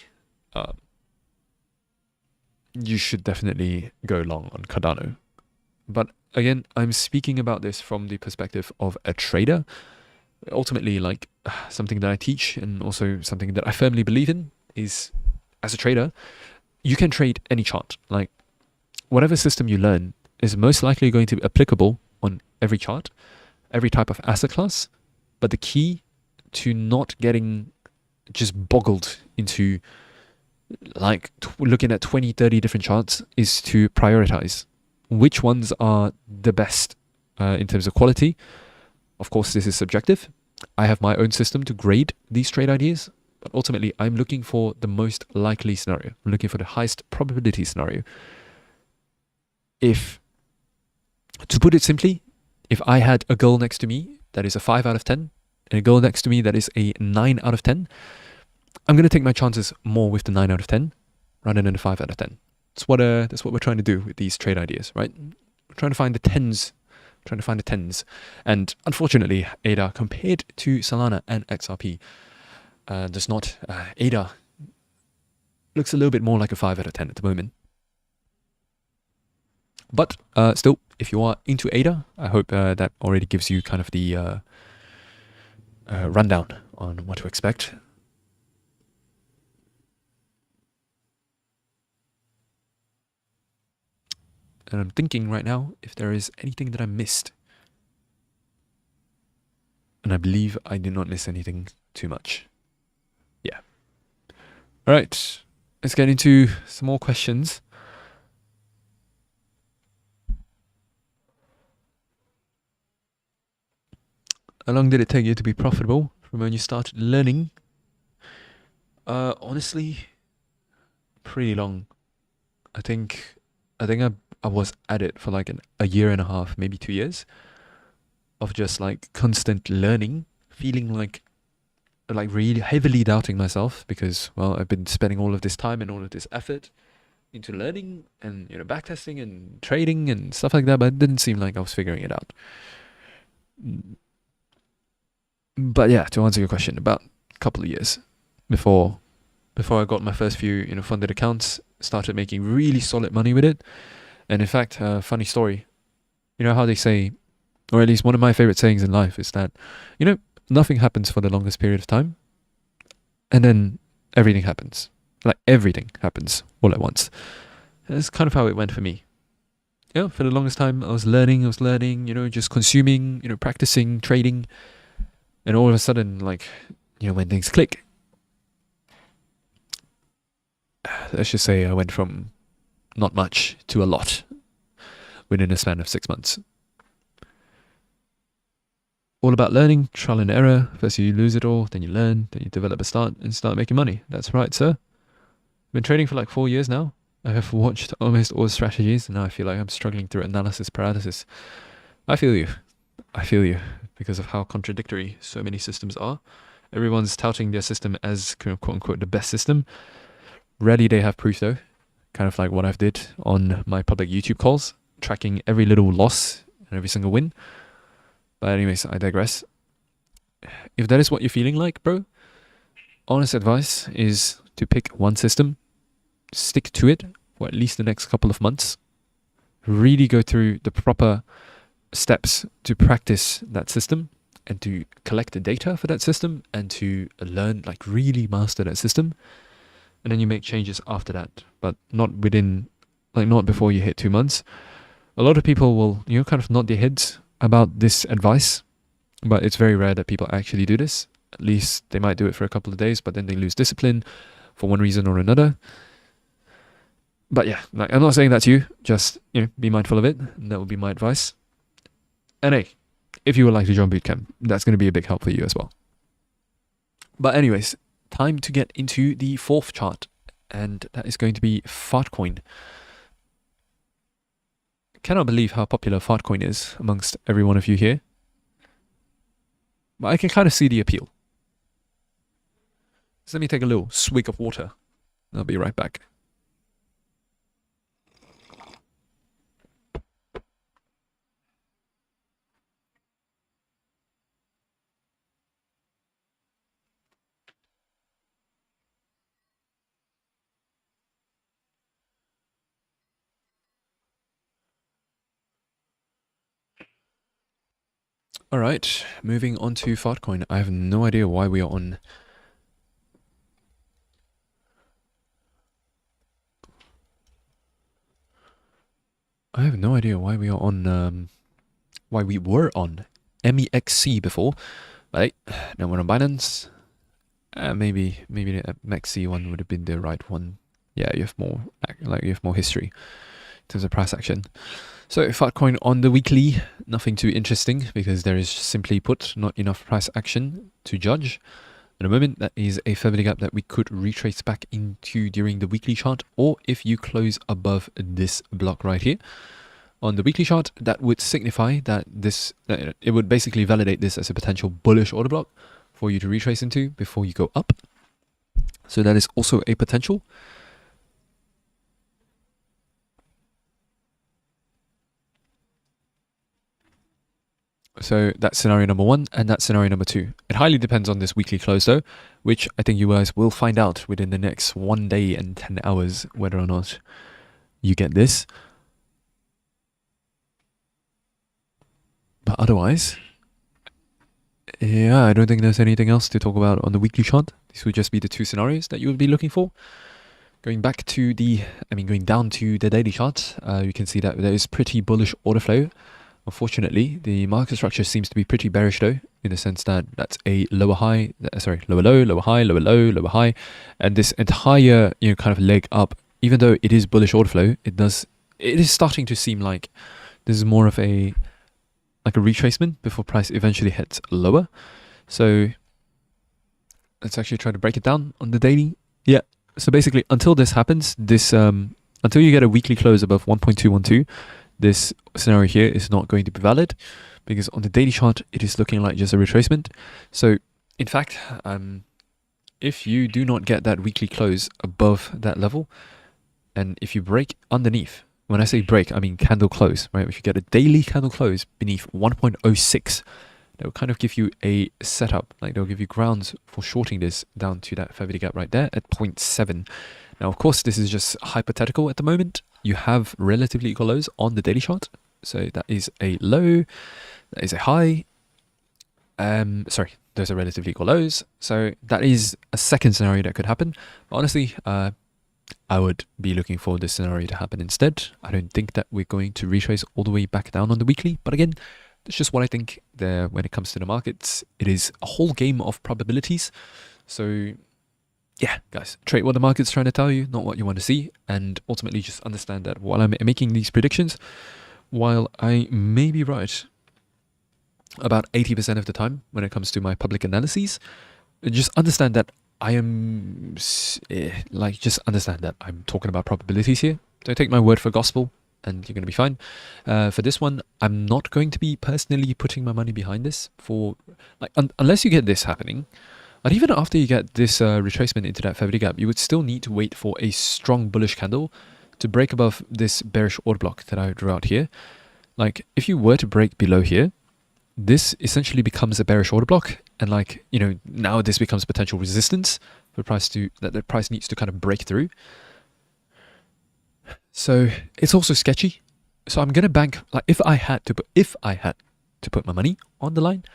you should definitely go long on Cardano. But again, I'm speaking about this from the perspective of a trader. Ultimately, like, something that I teach and also something that I firmly believe in is, as a trader, you can trade any chart. Like, whatever system you learn is most likely going to be applicable on every chart, every type of asset class. But the key to not getting just boggled into like looking at 20, 30 different charts is to prioritize which ones are the best in terms of quality. Of course, this is subjective. I have my own system to grade these trade ideas, but ultimately I'm looking for the most likely scenario. I'm looking for the highest probability scenario. If, to put it simply, if I had a goal next to me that is a 5 out of 10 and a goal next to me that is a 9 out of 10, I'm going to take my chances more with the 9 out of 10 rather than the 5 out of 10. That's what we're trying to do with these trade ideas, right? We're trying to find the tens. And unfortunately, ADA, compared to Solana and XRP, does not. ADA looks a little bit more like a 5 out of 10 at the moment. But still, if you are into ADA, I hope that already gives you kind of the rundown on what to expect. And I'm thinking right now if there is anything that I missed. And I believe I did not miss anything too much. Yeah. All right. Let's get into some more questions. How long did it take you to be profitable from when you started learning? Honestly, pretty long. I think I was at it for like a year and a half, maybe 2 years of just like constant learning, feeling like really heavily doubting myself because, well, I've been spending all of this time and all of this effort into learning and, backtesting and trading and stuff like that, but it didn't seem like I was figuring it out. But yeah, to answer your question, about a couple of years before I got my first few, funded accounts, started making really solid money with it. And in fact, funny story, how they say, or at least one of my favorite sayings in life is that, nothing happens for the longest period of time. and then everything happens. Like everything happens all at once. And that's kind of how it went for me. Yeah, for the longest time I was learning, just consuming, practicing, trading, and all of a sudden, like, when things click, let's just say I went from not much to a lot within a span of 6 months. All about learning, trial and error. First you lose it all, then you learn, then you develop and start making money. That's right, sir. Been trading for like 4 years now. I have watched almost all the strategies, and now I feel like I'm struggling through analysis paralysis. I feel you, because of how contradictory so many systems are. Everyone's touting their system as quote unquote the best system. Rarely they have proof though. Kind of like what I've did on my public YouTube calls, tracking every little loss and every single win. But anyways, I digress. If that is what you're feeling like, bro, honest advice is to pick one system, stick to it for at least the next couple of months, really go through the proper steps to practice that system and to collect the data for that system and to learn, like really master that system. And then you make changes after that, but not before you hit 2 months. A lot of people will, kind of nod their heads about this advice, but it's very rare that people actually do this. At least they might do it for a couple of days, but then they lose discipline for one reason or another. But yeah, like, I'm not saying that to you, just, be mindful of it. And that would be my advice. And hey, if you would like to join Bootcamp, that's going to be a big help for you as well. But anyways, time to get into the fourth chart, and that is going to be Fartcoin. Cannot believe how popular Fartcoin is amongst every one of you here. But I can kind of see the appeal. So let me take a little swig of water. I'll be right back. Alright, moving on to Fartcoin. I have no idea why we are on... why we were on MEXC before. But hey, now we're on Binance. Maybe the MEXC one would have been the right one. Yeah, you have more history in terms of price action. So Fartcoin on the weekly, nothing too interesting because there is simply put not enough price action to judge. At the moment, that is a fair value gap that we could retrace back into during the weekly chart, or if you close above this block right here. On the weekly chart, that would signify that it would basically validate this as a potential bullish order block for you to retrace into before you go up. So that is also a potential. So that's scenario number 1, and that's scenario number 2. It highly depends on this weekly close though, which I think you guys will find out within the next 1 day and 10 hours whether or not you get this. But otherwise, yeah, I don't think there's anything else to talk about on the weekly chart. These would just be the 2 scenarios that you would be looking for. Going down to the daily chart, you can see that there is pretty bullish order flow. Unfortunately, the market structure seems to be pretty bearish though, in the sense that that's a lower low, lower high, lower low, lower high, and this entire kind of leg up, even though it is bullish order flow, it is starting to seem like this is more of a retracement before price eventually hits lower. So let's actually try to break it down on the daily. Yeah, so basically until this happens, until you get a weekly close above 1.212, this scenario here is not going to be valid, because on the daily chart it is looking like just a retracement. So in fact, if you do not get that weekly close above that level, and if you break underneath, when I say break, I mean candle close, right? If you get a daily candle close beneath 1.06, that will kind of give you a setup, like they'll give you grounds for shorting this down to that fair value gap right there at 0.7. Now, of course, this is just hypothetical at the moment. You have relatively equal lows on the daily chart. So that is a low, that is a high, Sorry, those are relatively equal lows. So that is a second scenario that could happen. But honestly, I would be looking for this scenario to happen instead. I don't think that we're going to retrace all the way back down on the weekly. But again, that's just what I think there when it comes to the markets. It is a whole game of probabilities. So yeah, guys, trade what the market's trying to tell you, not what you want to see. And ultimately just understand that while I'm making these predictions, while I may be right about 80% of the time when it comes to my public analyses, just understand that I am, just understand that I'm talking about probabilities here. Don't take my word for gospel and you're going to be fine. For this one, I'm not going to be personally putting my money behind this for, unless you get this happening. But even after you get this retracement into that 50 gap, you would still need to wait for a strong bullish candle to break above this bearish order block that I drew out here. Like, if you were to break below here, this essentially becomes a bearish order block, and now this becomes potential resistance for the price needs to kind of break through. So it's also sketchy. So I'm gonna bank, if I had to put my money on the line,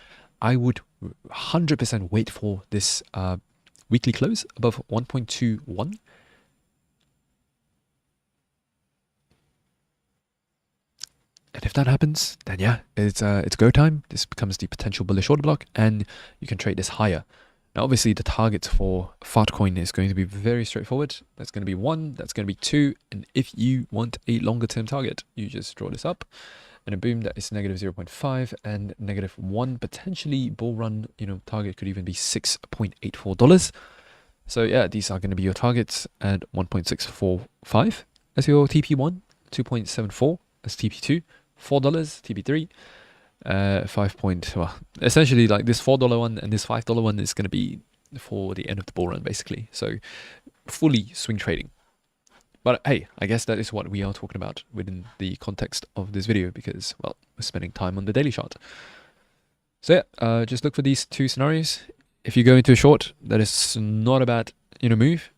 I would 100% wait for this weekly close above 1.21. And if that happens, then yeah, it's go time. This becomes the potential bullish order block, and you can trade this higher. Now, obviously, the target for Fartcoin is going to be very straightforward. That's going to be 1, that's going to be 2, and if you want a longer term target, you just draw this up, and a boom, that is negative 0.5 and negative 1. Potentially, bull run, target could even be $6.84. So yeah, these are going to be your targets at 1.645 as your TP1, 2.74 as TP2. $4 TP3, essentially this $4 one and this $5 one is going to be for the end of the bull run, basically. So fully swing trading. But hey, I guess that is what we are talking about within the context of this video, because, well, we're spending time on the daily chart. So yeah, just look for these two scenarios. If you go into a short, that is not a bad move.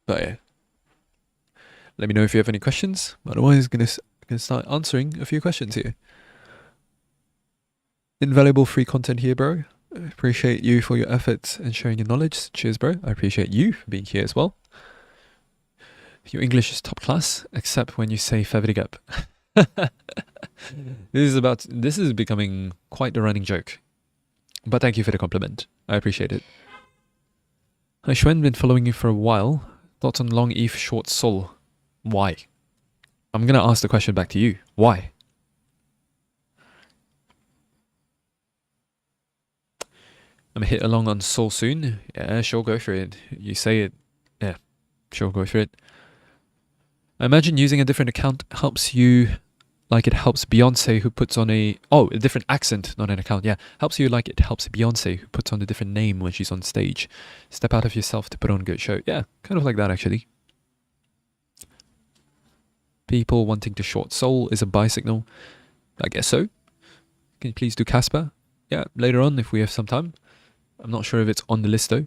But yeah, let me know if you have any questions. Otherwise, gonna start answering a few questions here. Invaluable free content here, bro. I appreciate you for your efforts and sharing your knowledge. Cheers, bro. I appreciate you for being here as well. Your English is top class, except when you say favori gap. This is becoming quite the running joke. But thank you for the compliment. I appreciate it. Hi Shwen, been following you for a while. Thoughts on long ETH short Sol? Why? I'm going to ask the question back to you. Why? I'm going to hit along on Sol soon. Yeah, sure, go for it. You say it. Yeah, sure, go for it. I imagine using a different account helps you like it helps Beyonce who puts on a different accent, not an account. Yeah, helps you like it helps Beyonce who puts on a different name when she's on stage. Step out of yourself to put on a good show. Yeah, kind of like that actually. People wanting to short Sol is a buy signal. I guess so. Can you please do Casper? Yeah, later on if we have some time. I'm not sure if it's on the list though.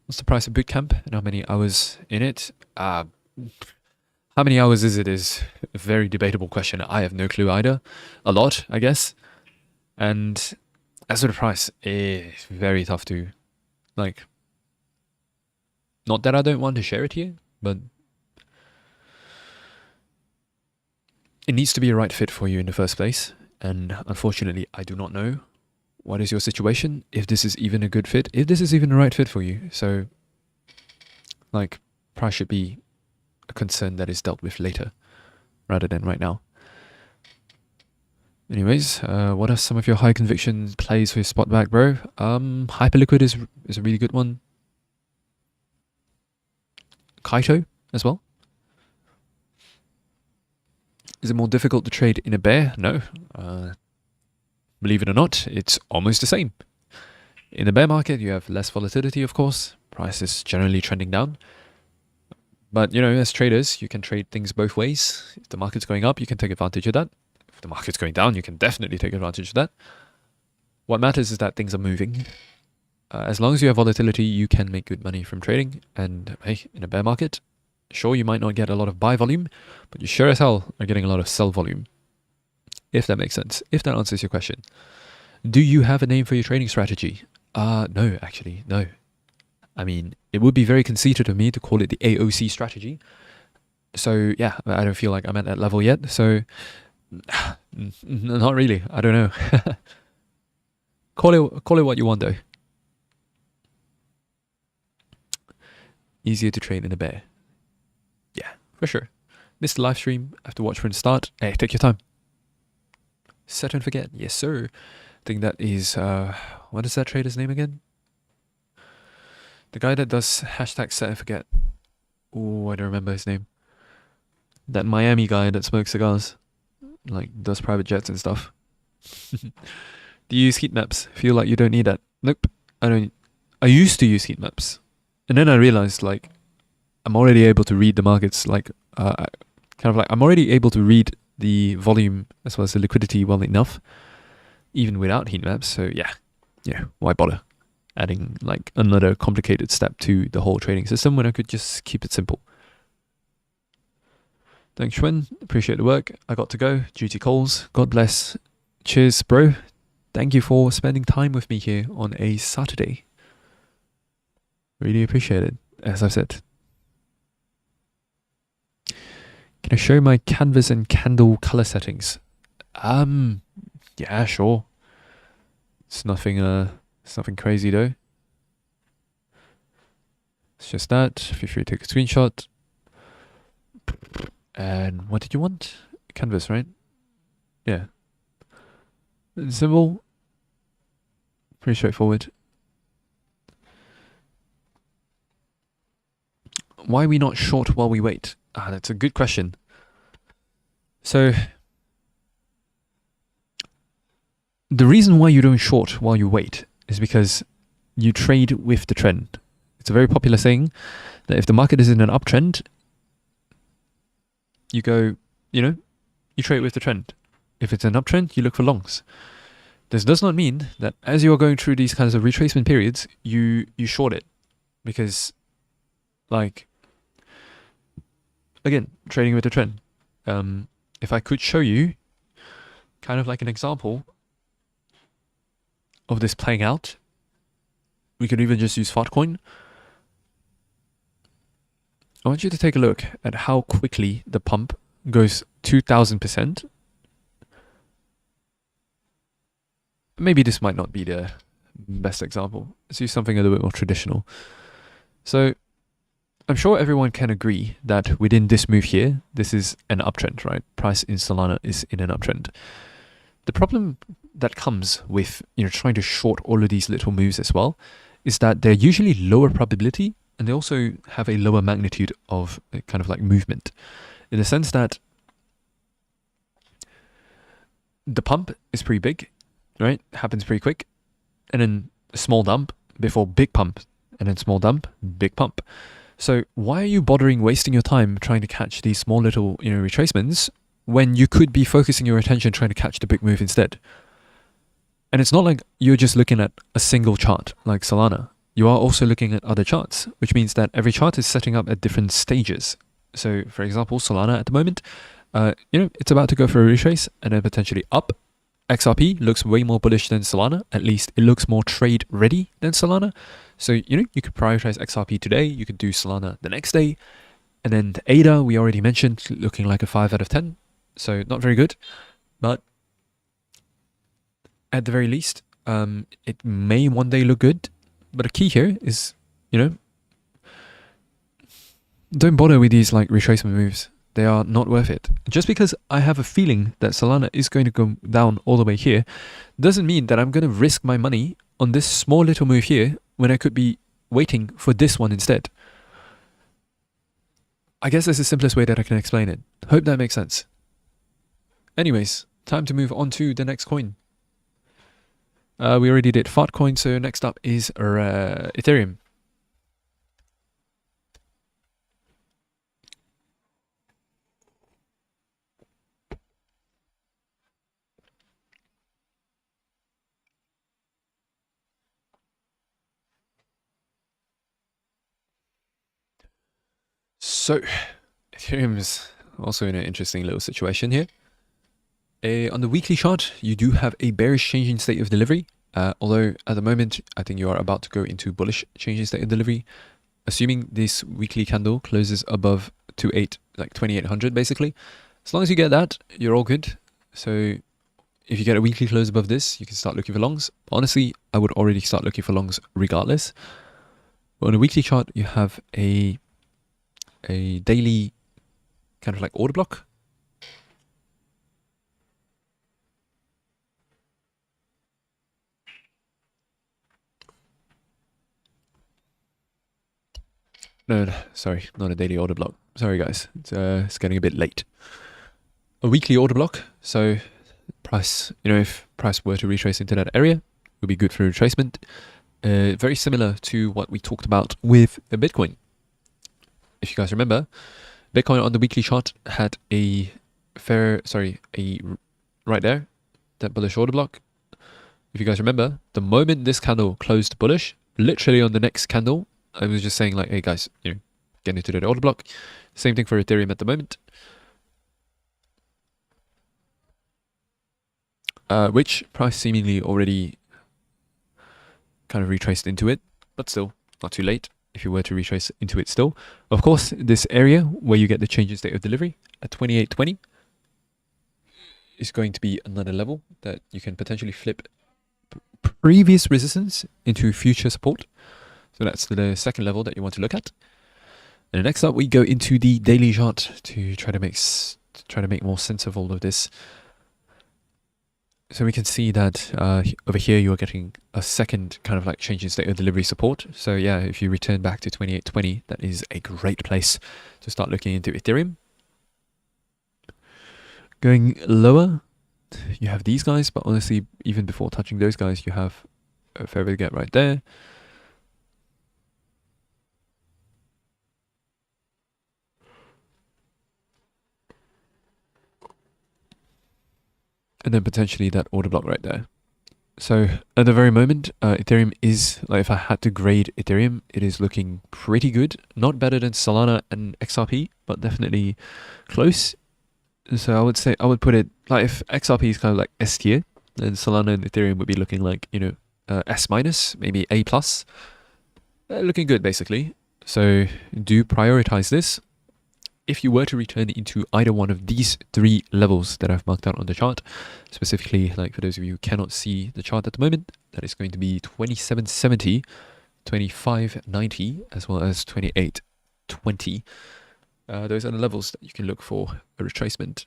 What's the price of Bootcamp and how many hours in it? How many hours is it is a very debatable question. I have no clue either. A lot, I guess. And as for the price, it's very tough to, not that I don't want to share it here, but it needs to be a right fit for you in the first place. And unfortunately, I do not know what is your situation, if this is even a good fit, if this is even a right fit for you. So, price should be a concern that is dealt with later, rather than right now. Anyways, what are some of your high conviction plays for your spot back, bro? Hyperliquid is a really good one. Kaito as well. Is it more difficult to trade in a bear? No. Believe it or not, it's almost the same. In the bear market, you have less volatility, of course. Price is generally trending down. But, as traders, you can trade things both ways. If the market's going up, you can take advantage of that. If the market's going down, you can definitely take advantage of that. What matters is that things are moving. As long as you have volatility, you can make good money from trading. And, hey, in a bear market, sure, you might not get a lot of buy volume, but you sure as hell are getting a lot of sell volume. if that makes sense, if that answers your question. Do you have a name for your trading strategy? No, actually, no. I mean, it would be very conceited of me to call it the AOC strategy. So yeah, I don't feel like I'm at that level yet. So not really. I don't know. Call it what you want though. Easier to trade in a bear. Yeah, for sure. Missed the live stream. I have to watch from the start. Hey, take your time. Set and forget. Yes, sir. I think that is what is that trader's name again? The guy that does hashtag set and forget. Oh, I don't remember his name. That Miami guy that smokes cigars, like does private jets and stuff. Do you use heat maps? Feel like you don't need that? Nope, I don't. I used to use heat maps, and then I realized like I'm already able to read the markets. Like kind of like I'm already able to read the volume as well as the liquidity well enough, even without heat maps. So yeah, why bother adding like another complicated step to the whole trading system when I could just keep it simple? Thanks, Shwen. Appreciate the work. I got to go. Duty calls. God bless. Cheers, bro. Thank you for spending time with me here on a Saturday. Really appreciate it, as I've said. Can I show my canvas and candle color settings? Yeah, sure. It's nothing crazy though. It's just that. Feel free to take a screenshot. And what did you want? Canvas, right? Yeah. Symbol. Pretty straightforward. Why are we not short while we wait? That's a good question. So, the reason why you don't short while you wait is because you trade with the trend. It's a very popular saying that if the market is in an uptrend, you go, you trade with the trend. If it's an uptrend, you look for longs. This does not mean that as you are going through these kinds of retracement periods, you short it. Because, like, again, trading with the trend. If I could show you kind of like an example of this playing out, we could even just use Fartcoin. I want you to take a look at how quickly the pump goes 2000%. Maybe this might not be the best example. Let's use something a little bit more traditional. So I'm sure everyone can agree that within this move here, this is an uptrend, right? Price in Solana is in an uptrend. The problem that comes with trying to short all of these little moves as well is that they're usually lower probability, and they also have a lower magnitude of kind of like movement, in the sense that the pump is pretty big, right? Happens pretty quick, and then a small dump before big pump, and then small dump, big pump. So why are you bothering wasting your time trying to catch these small little retracements when you could be focusing your attention trying to catch the big move instead? And it's not like you're just looking at a single chart like Solana. You are also looking at other charts, which means that every chart is setting up at different stages. So for example, Solana at the moment, it's about to go for a retrace and then potentially up. XRP looks way more bullish than Solana. At least it looks more trade ready than Solana. So, you could prioritize XRP today. You could do Solana the next day. And then the ADA, we already mentioned, looking like a 5 out of 10. So not very good. But at the very least, it may one day look good. But the key here is, don't bother with these like retracement moves. They are not worth it. Just because I have a feeling that Solana is going to go down all the way here doesn't mean that I'm going to risk my money on this small little move here when I could be waiting for this one instead. I guess that's the simplest way that I can explain it. Hope that makes sense. Anyways, time to move on to the next coin. We already did Fartcoin, so next up is Ethereum. So, Ethereum's also in an interesting little situation here. On the weekly chart, you do have a bearish change in state of delivery. Although at the moment, I think you are about to go into bullish change in state of delivery. Assuming this weekly candle closes above 2800 basically. As long as you get that, you're all good. So if you get a weekly close above this, you can start looking for longs. Honestly, I would already start looking for longs regardless. But on a weekly chart, you have a daily kind of like order block. No, sorry, not a daily order block. Sorry guys, it's getting a bit late. A weekly order block. So price, if price were to retrace into that area, it would be good for retracement. Very similar to what we talked about with Bitcoin. If you guys remember, Bitcoin on the weekly chart had right there, that bullish order block. If you guys remember, the moment this candle closed bullish, literally on the next candle, I was just saying like, hey guys, get into the order block. Same thing for Ethereum at the moment. Which price seemingly already kind of retraced into it, but still not too late if you were to retrace into it still. Of course, this area where you get the change in state of delivery at 2820 is going to be another level that you can potentially flip previous resistance into future support. So that's the second level that you want to look at. And next up, we go into the daily chart to try to make more sense of all of this. So we can see that over here you are getting a second kind of like change in state of delivery support. So yeah, if you return back to 2820, that is a great place to start looking into Ethereum. Going lower, you have these guys, but honestly, even before touching those guys, you have a fair gap right there. And then potentially that order block right there. So at the very moment, Ethereum is, like, if I had to grade Ethereum, it is looking pretty good. Not better than Solana and XRP, but definitely close. So I would say, I would put it, like, if XRP is kind of like S tier, then Solana and Ethereum would be looking like, S minus, maybe A plus. Looking good, basically. So do prioritize this. If you were to return into either one of these three levels that I've marked out on the chart, specifically, like for those of you who cannot see the chart at the moment, that is going to be 2770, 2590, as well as 2820. Those are the levels that you can look for a retracement.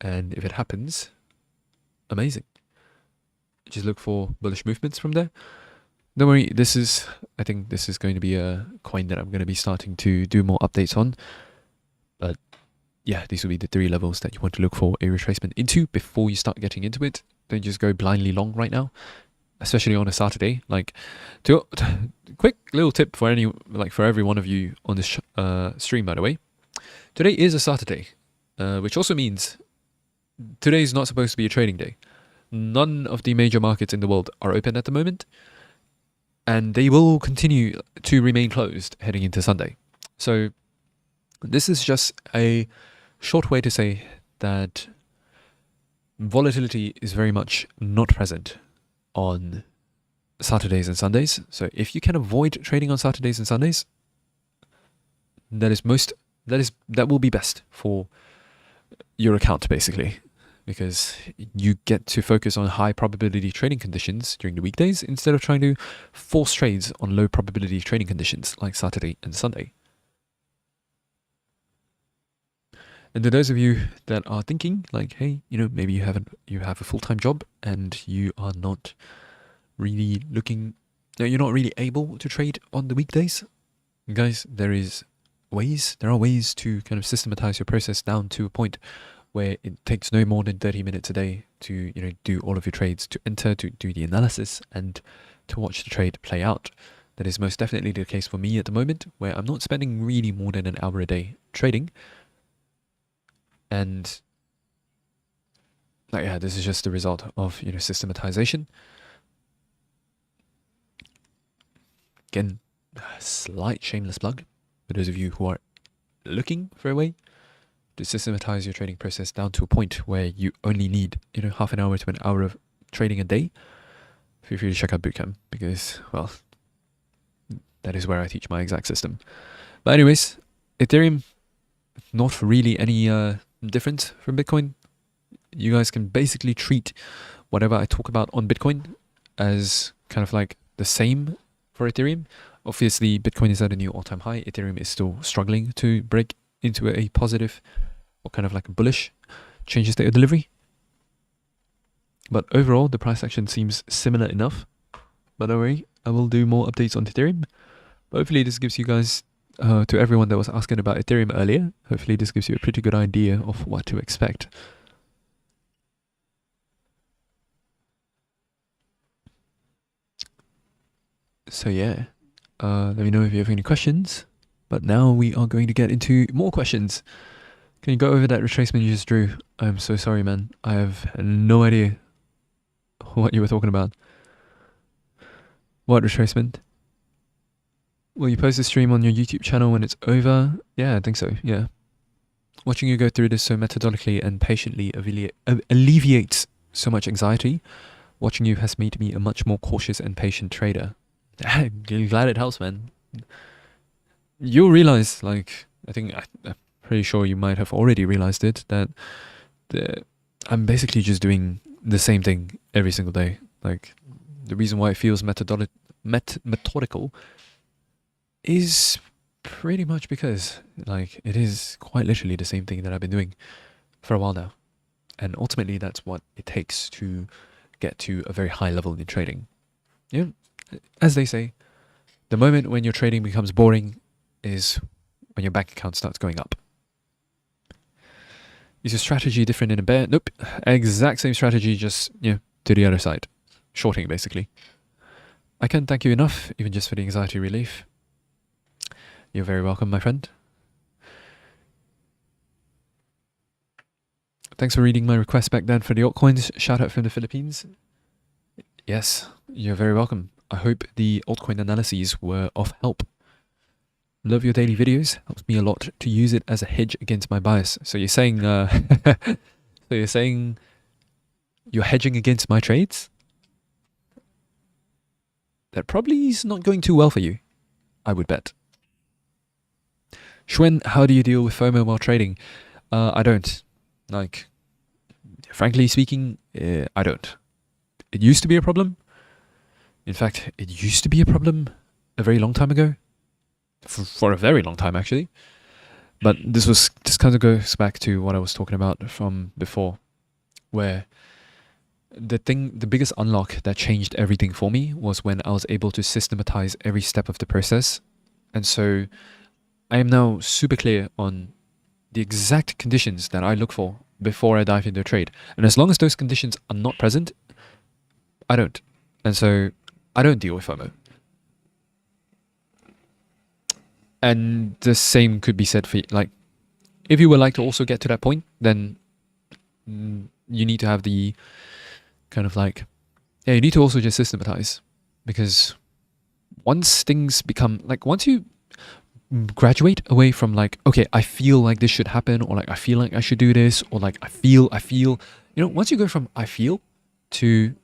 And if it happens, amazing. Just look for bullish movements from there. Don't worry, I think this is going to be a coin that I'm going to be starting to do more updates on. But yeah, these will be the three levels that you want to look for a retracement into before you start getting into it. Don't just go blindly long right now, especially on a Saturday. Like, quick little tip for every one of you on this stream, by the way. Today is a Saturday, which also means today is not supposed to be a trading day. None of the major markets in the world are open at the moment, and they will continue to remain closed heading into Sunday. So this is just a short way to say that volatility is very much not present on Saturdays and Sundays. So if you can avoid trading on Saturdays and Sundays, that will be best for your account, basically, because you get to focus on high probability trading conditions during the weekdays instead of trying to force trades on low probability trading conditions like Saturday and Sunday. And to those of you that are thinking like, hey, maybe you have a full-time job and you are not really you're not really able to trade on the weekdays, guys, there are ways to kind of systematize your process down to a point where it takes no more than 30 minutes a day to, do all of your trades, to enter, to do the analysis, and to watch the trade play out. That is most definitely the case for me at the moment, where I'm not spending really more than an hour a day trading. And this is just the result of, systematization. Again, a slight shameless plug for those of you who are looking for a way to systematize your trading process down to a point where you only need, half an hour to an hour of trading a day, feel free to check out Bootcamp, because, well, that is where I teach my exact system. But anyways, Ethereum, not really any different from Bitcoin. You guys can basically treat whatever I talk about on Bitcoin as kind of like the same for Ethereum. Obviously, Bitcoin is at a new all-time high. Ethereum is still struggling to break into a positive or kind of like a bullish change in state of delivery. But overall, the price action seems similar enough. But don't worry, I will do more updates on Ethereum. But hopefully this gives you guys, to everyone that was asking about Ethereum earlier, hopefully this gives you a pretty good idea of what to expect. So yeah, let me know if you have any questions. But now we are going to get into more questions. Can you go over that retracement you just drew? I'm so sorry, man. I have no idea what you were talking about. What retracement? Will you post a stream on your YouTube channel when it's over? Yeah, I think so, yeah. Watching you go through this so methodically and patiently alleviates so much anxiety. Watching you has made me a much more cautious and patient trader. I'm glad it helps, man. You'll realize, like, I'm pretty sure you might have already realized it, that I'm basically just doing the same thing every single day. Like, the reason why it feels methodical is pretty much because, like, it is quite literally the same thing that I've been doing for a while now. And ultimately, that's what it takes to get to a very high level in trading. Yeah, as they say, the moment when your trading becomes boring is when your bank account starts going up. Is your strategy different in a bear? Nope. Exact same strategy, just, to the other side. Shorting, basically. I can't thank you enough, even just for the anxiety relief. You're very welcome, my friend. Thanks for reading my request back then for the altcoins. Shout out from the Philippines. Yes, you're very welcome. I hope the altcoin analyses were of help. Love your daily videos. Helps me a lot to use it as a hedge against my bias. So you're saying, you're hedging against my trades? That probably is not going too well for you, I would bet. Shwen, how do you deal with FOMO while trading? I don't. Like, frankly speaking, I don't. It used to be a problem. In fact, it used to be a problem a very long time ago. For a very long time, actually. But this kind of goes back to what I was talking about from before, where the biggest unlock that changed everything for me was when I was able to systematize every step of the process. And so I am now super clear on the exact conditions that I look for before I dive into a trade. And as long as those conditions are not present, I don't. And so I don't deal with FOMO. And the same could be said for, like, if you would like to also get to that point, then you need to have the kind of like, you need to also just systematize. Because once things become, like, once you graduate away from like, okay, I feel like this should happen, or like, I feel like I should do this, or like, I feel, once you go from I feel to,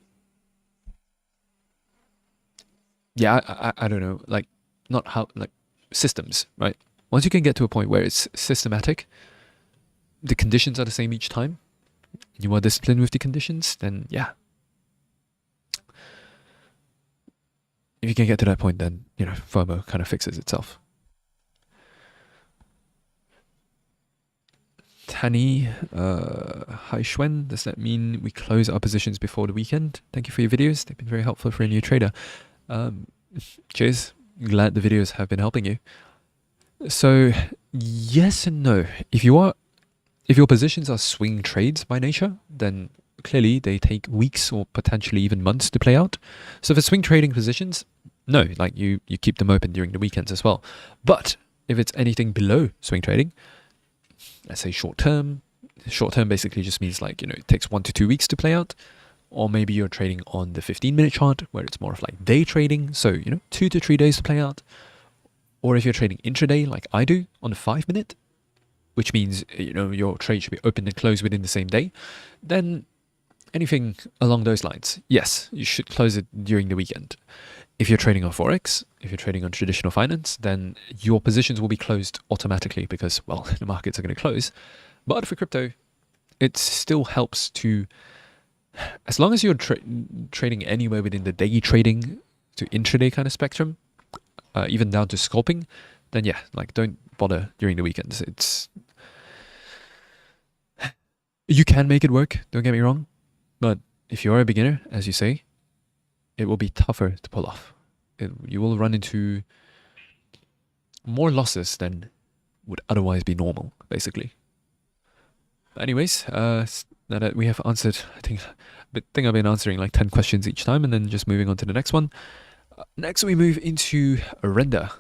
I don't know, like, not how, like, systems, right? Once you can get to a point where it's systematic, the conditions are the same each time, you are disciplined with the conditions, then yeah. If you can get to that point, then, FOMO kind of fixes itself. Tani, hi Shwen, does that mean we close our positions before the weekend? Thank you for your videos, they've been very helpful for a new trader. Cheers. Glad the videos have been helping you. So yes and no. If your positions are swing trades by nature, then clearly they take weeks or potentially even months to play out. So for swing trading positions, no, like you keep them open during the weekends as well. But if it's anything below swing trading, let's say short term basically just means, like, it takes 1 to 2 weeks to play out. Or maybe you're trading on the 15-minute chart, where it's more of like day trading, so 2 to 3 days to play out. Or if you're trading intraday like I do on the 5-minute, which means, you know, your trade should be opened and closed within the same day, then anything along those lines, yes, you should close it during the weekend. If you're trading on Forex, if you're trading on traditional finance, then your positions will be closed automatically because, well, the markets are going to close. But for crypto, it still helps to, as long as you're trading anywhere within the day trading to intraday kind of spectrum, even down to scalping, then yeah, like don't bother during the weekends. You can make it work, don't get me wrong, but if you are a beginner, as you say, it will be tougher to pull off. You will run into more losses than would otherwise be normal, basically. But anyways, now that we have answered, I think I've been answering like 10 questions each time and then just moving on to the next one. Next we move into render.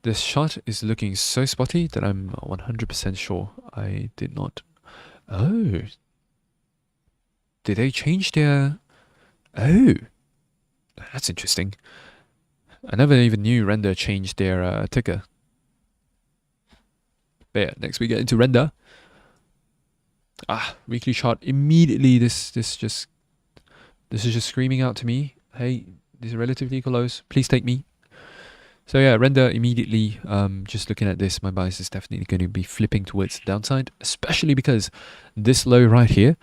This shot is looking so spotty that I'm 100% sure I did not. Oh. Did they change their... Oh. That's interesting. I never even knew Render changed their ticker. But yeah, next we get into Render. Weekly chart. Immediately this is just screaming out to me. Hey, these are relatively equal lows. Please take me. So yeah, Render immediately, just looking at this, my bias is definitely going to be flipping towards the downside, especially because this low right here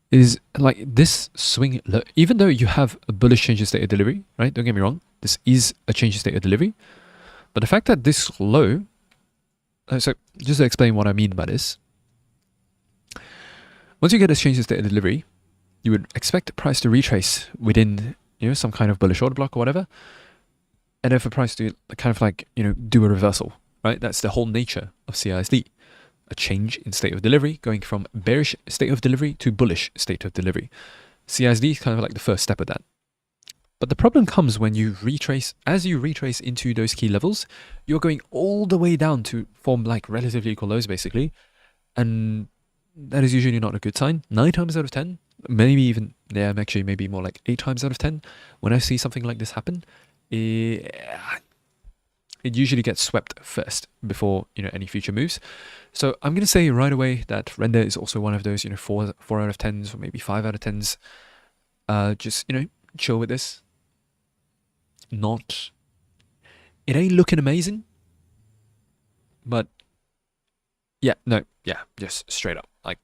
is like this swing low. Even though you have a bullish change in state of delivery, right? Don't get me wrong. This is a change in state of delivery. But the fact that this low, so just to explain what I mean by this. Once you get this change in state of delivery, you would expect the price to retrace within, you know, some kind of bullish order block or whatever. And then for price to kind of like, you know, do a reversal, right? That's the whole nature of CISD. A change in state of delivery, going from bearish state of delivery to bullish state of delivery. CISD is kind of like the first step of that. But the problem comes when you retrace, as you retrace into those key levels, you're going all the way down to form like relatively equal lows basically. And that is usually not a good sign. 9 times out of 10, maybe even, yeah, actually maybe more like 8 times out of 10, when I see something like this happen, it usually gets swept first before, you know, any future moves. So I'm going to say right away that Render is also one of those, you know, 4 out of 10s or maybe 5 out of 10s. Just, you know, chill with this. It ain't looking amazing, but yeah, no, yeah, just straight up, like,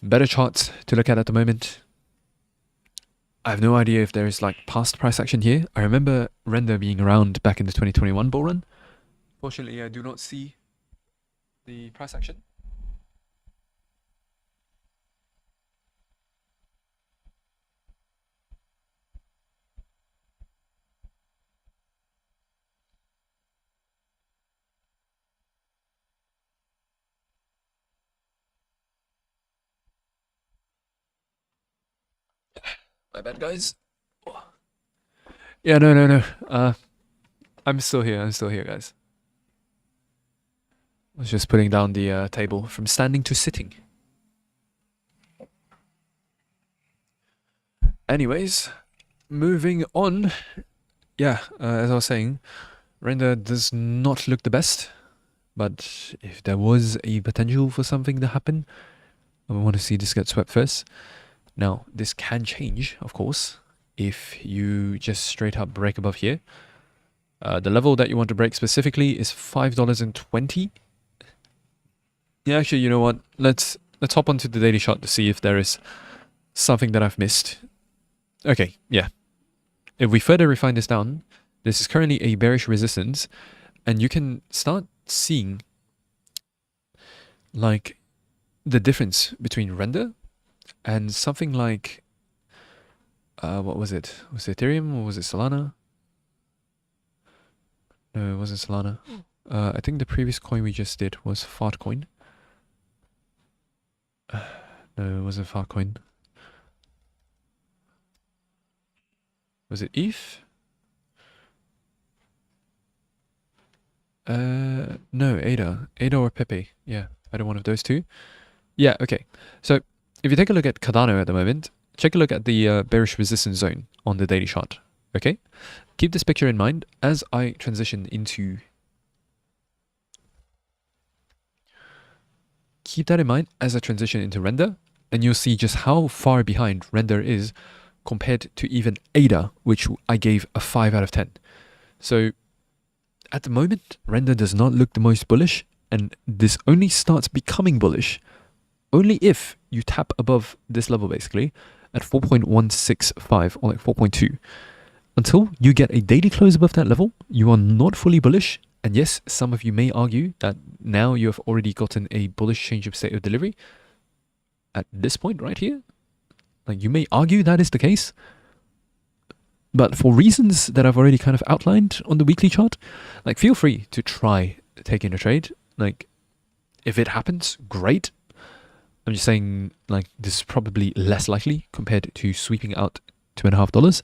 better charts to look at the moment. I have no idea if there is like past price action here. I remember Render being around back in the 2021 bull run. Fortunately, I do not see the price action. My bad, guys. Yeah, no. I'm still here, guys. I was just putting down the table from standing to sitting. Anyways, moving on. Yeah, as I was saying, Render does not look the best. But if there was a potential for something to happen, I want to see this get swept first. Now, this can change, of course, if you just straight up break above here. The level that you want to break specifically is $5.20. Yeah, actually, you know what? Let's hop onto the daily chart to see if there is something that I've missed. Okay, yeah. If we further refine this down, this is currently a bearish resistance, and you can start seeing like the difference between Render and something like what was it? Was it Ethereum or was it Solana? No, it wasn't Solana. I think the previous coin we just did was Fartcoin. No, it wasn't Fartcoin. Was it ETH? No, ADA or Pepe. Yeah, either one of those two. Yeah, okay. So if you take a look at Cardano at the moment, take a look at the bearish resistance zone on the daily chart. Okay, keep this picture in mind as I transition into... Keep that in mind as I transition into render, and you'll see just how far behind render is compared to even ADA, which I gave a 5 out of 10. So at the moment, render does not look the most bullish, and this only starts becoming bullish only if you tap above this level, basically, at 4.165 or like 4.2. Until you get a daily close above that level, you are not fully bullish. And yes, some of you may argue that now you have already gotten a bullish change of state of delivery at this point right here. Like, you may argue that is the case, but for reasons that I've already kind of outlined on the weekly chart, like, feel free to try taking a trade. Like, if it happens, great. I'm just saying, like, this is probably less likely compared to sweeping out $2.50.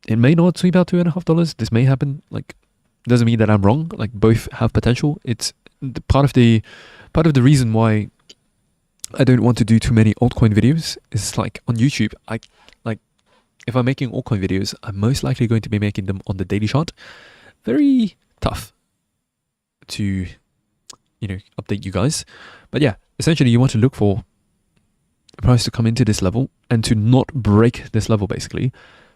It may not sweep out $2.50. This may happen. Like, doesn't mean that I'm wrong. Like, both have potential. It's part of the reason why I don't want to do too many altcoin videos. Is like on YouTube, if I'm making altcoin videos, I'm most likely going to be making them on the daily chart. Very tough to, update you guys. But yeah, essentially you want to look for the price to come into this level and to not break this level, basically.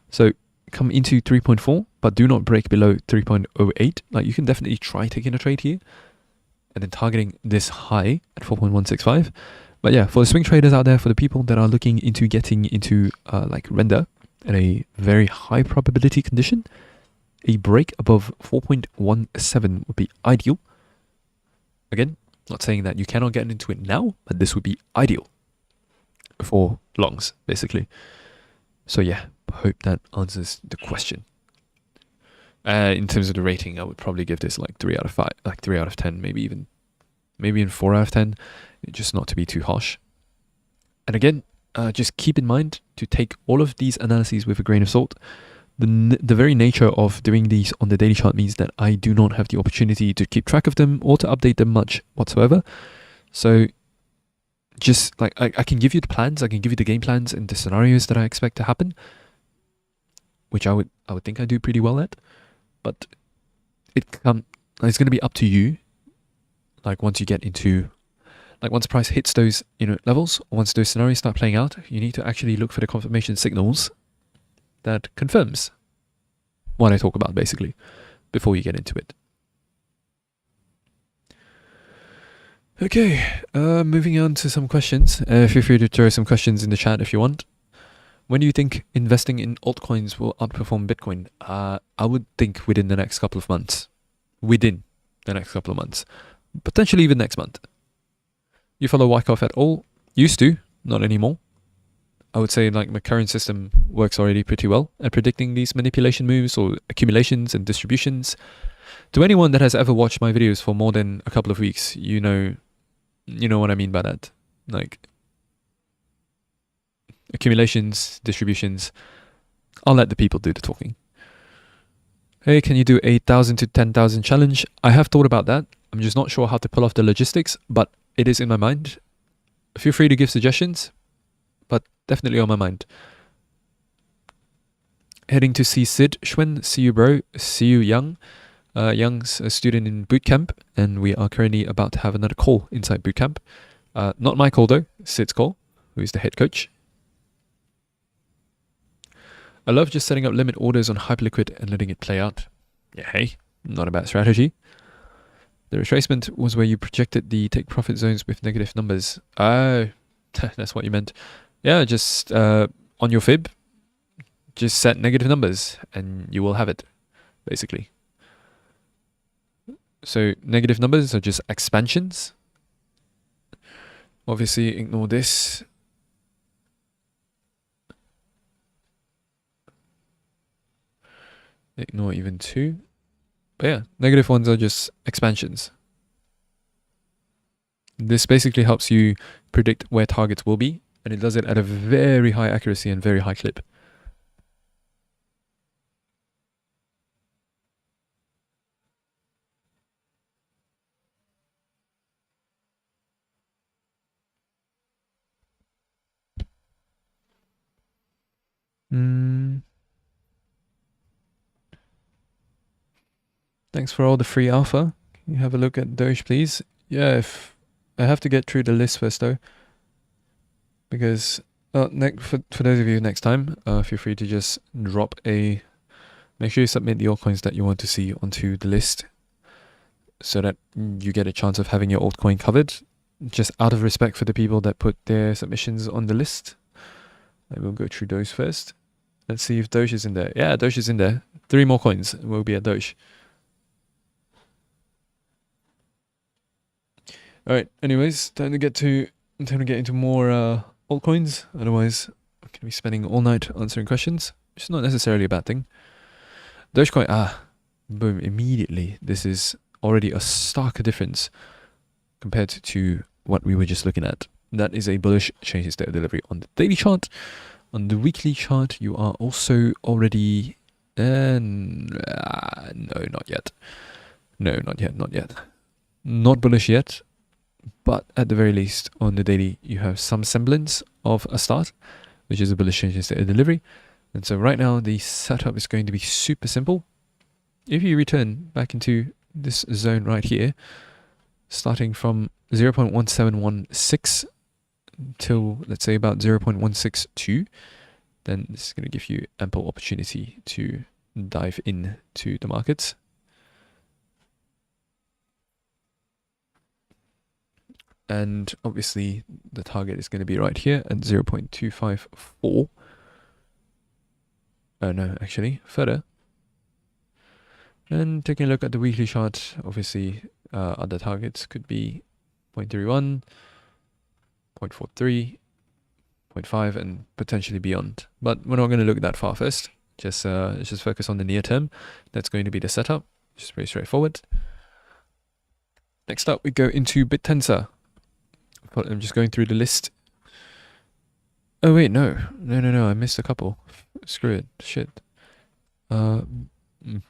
So come into 3.4, but do not break below 3.08. Like, you can definitely try taking a trade here and then targeting this high at 4.165. But yeah, for the swing traders out there, for the people that are looking into getting into like render at a very high probability condition, a break above 4.17 would be ideal. Again, not saying that you cannot get into it now, but this would be ideal for longs, basically. So yeah, hope that answers the question. In terms of the rating, I would probably give this like 3 out of 5, like 3 out of 10, maybe even 4 out of 10, just not to be too harsh. And again, just keep in mind to take all of these analyses with a grain of salt. The very nature of doing these on the daily chart means that I do not have the opportunity to keep track of them or to update them much whatsoever. So just like I can give you the plans, I can give you the game plans and the scenarios that I expect to happen, which I would think I do pretty well at. But it's going to be up to you. Like, once you get into, like, once price hits those levels, once those scenarios start playing out, you need to actually look for the confirmation signals that confirms what I talk about, basically, before you get into it. Okay, moving on to some questions. Feel free to throw some questions in the chat if you want. When do you think investing in altcoins will outperform Bitcoin? I would think within the next couple of months. Within the next couple of months. Potentially even next month. You follow Wyckoff at all? Used to, not anymore. I would say, like, my current system works already pretty well at predicting these manipulation moves or accumulations and distributions. To anyone that has ever watched my videos for more than a couple of weeks, you know what I mean by that. Like, accumulations, distributions, I'll let the people do the talking. Hey, can you do a 1,000 to 10,000 challenge? I have thought about that. I'm just not sure how to pull off the logistics, but it is in my mind. Feel free to give suggestions, but definitely on my mind. Heading to see Sid Schwen. See you, bro. See you, Young. Young's a student in Bootcamp, and we are currently about to have another call inside Bootcamp. Not my call, though. Sid's call, who is the head coach. I love just setting up limit orders on Hyperliquid and letting it play out. Yeah, hey, not a bad strategy. The retracement was where you projected the take profit zones with negative numbers. Oh, that's what you meant. Yeah, just on your fib, just set negative numbers and you will have it, basically. So negative numbers are just expansions. Obviously, ignore this. Ignore even 2. But yeah, negative ones are just expansions. This basically helps you predict where targets will be, and it does it at a very high accuracy and very high clip. Thanks for all the free alpha. Can you have a look at Doge, please? Yeah, if I have to get through the list first though, because for those of you next time, feel free to just make sure you submit the altcoins that you want to see onto the list, so that you get a chance of having your altcoin covered. Just out of respect for the people that put their submissions on the list, I will go through those first. Let's see if Doge is in there. Yeah, Doge is in there. 3 more coins will be at Doge. Alright, anyways, time to get into more altcoins. Otherwise, I'm gonna be spending all night answering questions, which is not necessarily a bad thing. Dogecoin, boom, immediately. This is already a stark difference compared to what we were just looking at. That is a bullish change in state of delivery on the daily chart. On the weekly chart, you are also already... no, not yet. No, not yet. Not bullish yet, but at the very least, on the daily, you have some semblance of a start, which is a bullish change in state of delivery. And so right now, the setup is going to be super simple. If you return back into this zone right here, starting from 0.1716 till, let's say, about 0.162, then this is going to give you ample opportunity to dive into the markets. And obviously, the target is going to be right here at 0.254. No, actually, further. And taking a look at the weekly chart, obviously, other targets could be 0.31, 0.43, 0.5, and potentially beyond. But we're not going to look that far first. Just focus on the near term. That's going to be the setup. Just very straightforward. Next up, we go into BitTensor. I'm just going through the list. Oh wait, no, I missed a couple. Screw it, shit.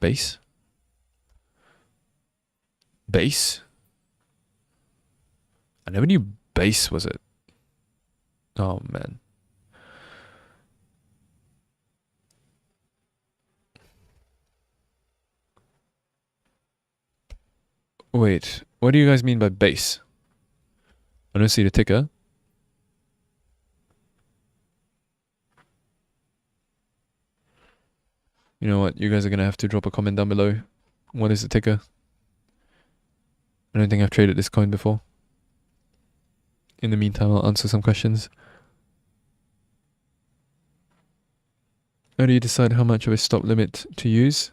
Base. I never knew base was it. Oh man. Wait, what do you guys mean by base? I don't see the ticker. You know what? You guys are going to have to drop a comment down below. What is the ticker? I don't think I've traded this coin before. In the meantime, I'll answer some questions. How do you decide how much of a stop limit to use?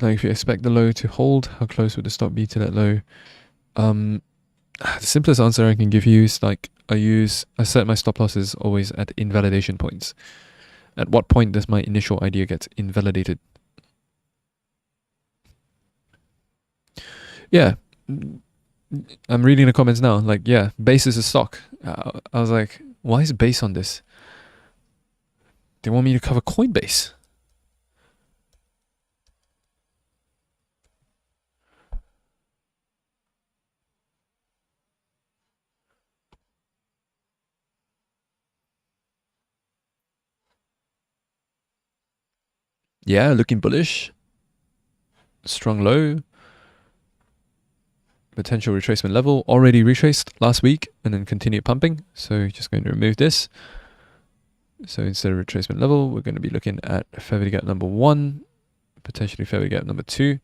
Like if you expect the low to hold, how close would the stop be to that low? The simplest answer I can give you is like I set my stop losses always at invalidation points. At what point does my initial idea get invalidated? Yeah, I'm reading the comments now. Like, yeah, base is a stock. I was like, why is base on this? They want me to cover Coinbase. Yeah, looking bullish. Strong low. Potential retracement level. Already retraced last week and then continue pumping. So just going to remove this. So instead of retracement level, we're going to be looking at fair value gap number 1. Potentially fair value gap number 2.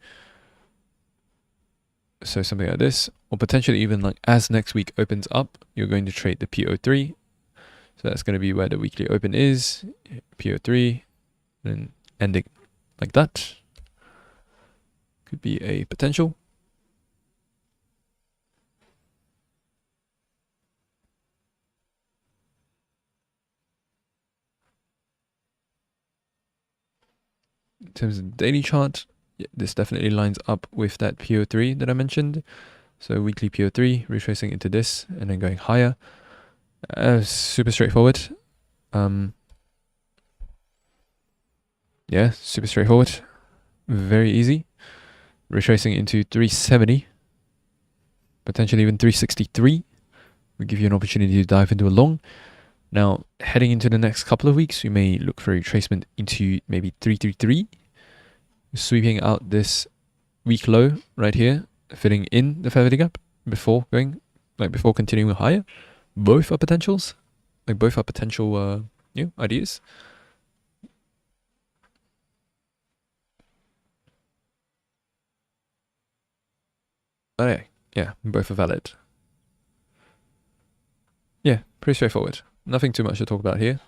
So something like this. Or potentially even like as next week opens up, you're going to trade the PO3. So that's going to be where the weekly open is. PO3. And ending like that. Could be a potential. In terms of the daily chart, this definitely lines up with that PO3 that I mentioned. So weekly PO3, retracing into this and then going higher. Super straightforward. Yeah, super straightforward. Very easy. Retracing into 370. Potentially even 363. We give you an opportunity to dive into a long. Now, heading into the next couple of weeks, we may look for retracement into maybe 333. sweeping out this weak low right here, fitting in the fair value gap before continuing higher. Both are potentials, both are potential ideas. Okay, yeah, both are valid. Yeah, pretty straightforward. Nothing too much to talk about here.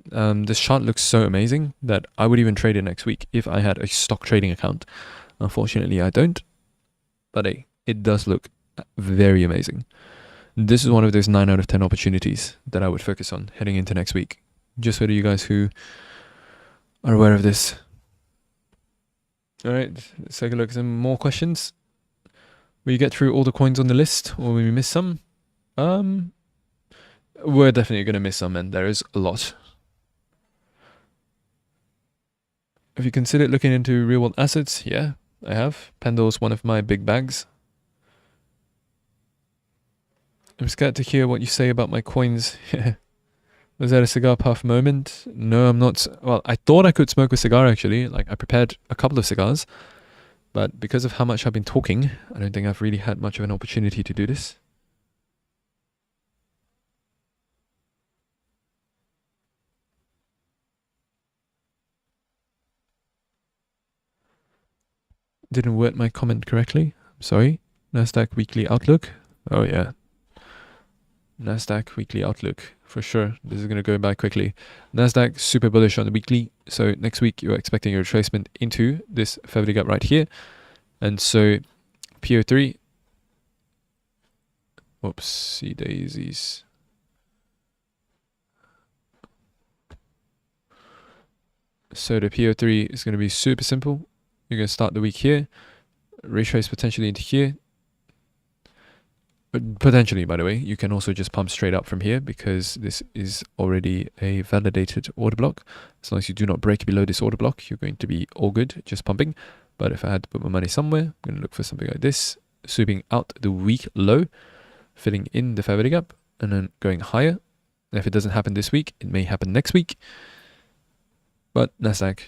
This chart looks so amazing that I would even trade it next week if I had a stock trading account. Unfortunately, I don't. But hey, it does look very amazing. This is one of those 9 out of 10 opportunities that I would focus on heading into next week. Just for you guys who are aware of this. Alright, let's take a look at some more questions. Will you get through all the coins on the list, or will we miss some? We're definitely going to miss some, and there is a lot. Have you considered looking into real world assets? Yeah, I have. Pendle's one of my big bags. I'm scared to hear what you say about my coins. Was that a cigar puff moment? No, I'm not. Well, I thought I could smoke a cigar actually. I prepared a couple of cigars. But because of how much I've been talking, I don't think I've really had much of an opportunity to do this. Didn't word my comment correctly. I'm sorry. Nasdaq weekly outlook. Oh yeah. Nasdaq weekly outlook for sure. This is going to go by quickly. Nasdaq super bullish on the weekly. So next week you're expecting a retracement into this fair value gap right here. And so PO3. Whoopsie daisies. So the PO3 is going to be super simple. You're going to start the week here, retrace potentially into here. But potentially, by the way, you can also just pump straight up from here because this is already a validated order block. As long as you do not break below this order block, you're going to be all good, just pumping. But if I had to put my money somewhere, I'm going to look for something like this, sweeping out the weak low, filling in the fair value gap, and then going higher. And if it doesn't happen this week, it may happen next week. But Nasdaq,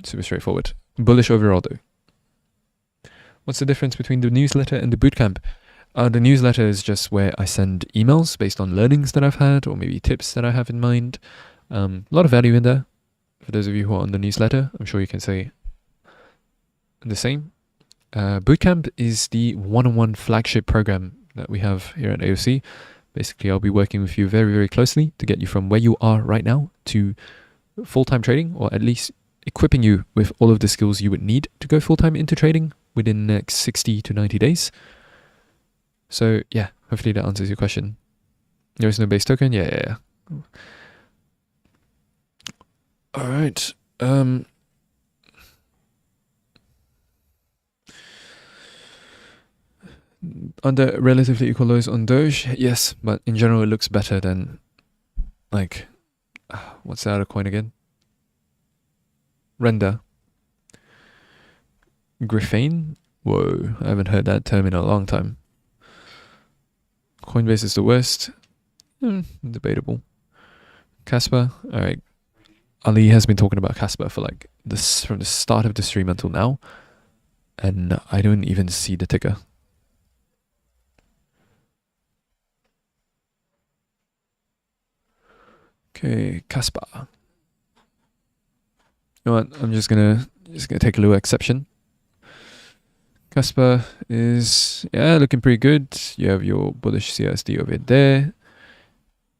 super straightforward. Bullish overall though. What's the difference between the newsletter and the bootcamp? The newsletter is just where I send emails based on learnings that I've had or maybe tips that I have in mind. A lot of value in there. For those of you who are on the newsletter, I'm sure you can say the same. Bootcamp is the one-on-one flagship program that we have here at AOC. Basically, I'll be working with you very, very closely to get you from where you are right now to full-time trading, or at least equipping you with all of the skills you would need to go full-time into trading within the next 60 to 90 days. So yeah, hopefully that answers your question. There is no base token? Yeah. All right. Under relatively equal lows on Doge, yes, but in general it looks better than what's the other coin again? Render. Graphene? Whoa, I haven't heard that term in a long time. Coinbase is the worst. Debatable. Casper, alright. Ali has been talking about Casper for this from the start of the stream until now, and I don't even see the ticker. Okay, Casper. You know what? I'm just gonna take a little exception. Casper is looking pretty good. You have your bullish CSD over there,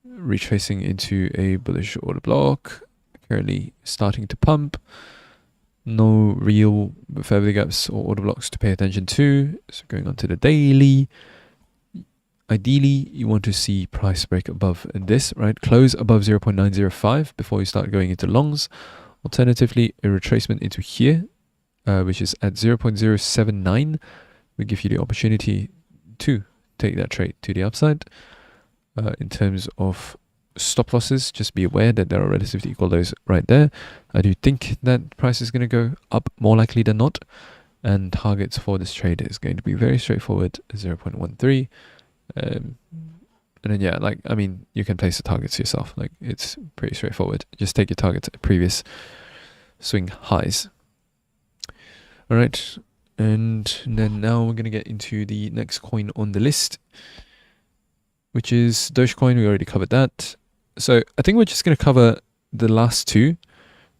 retracing into a bullish order block. Currently starting to pump. No real fair value gaps or order blocks to pay attention to. So going on to the daily. Ideally, you want to see price break above this, right? Close above 0.905 before you start going into longs. Alternatively, a retracement into here, which is at 0.079, will give you the opportunity to take that trade to the upside. In terms of stop losses, just be aware that there are relatively equal lows right there. I do think that price is going to go up more likely than not, and targets for this trade is going to be very straightforward, 0.13. And then you can place the targets yourself. It's pretty straightforward. Just take your targets at previous swing highs. All right. And then now we're going to get into the next coin on the list, which is Dogecoin. We already covered that. So I think we're just going to cover the last two,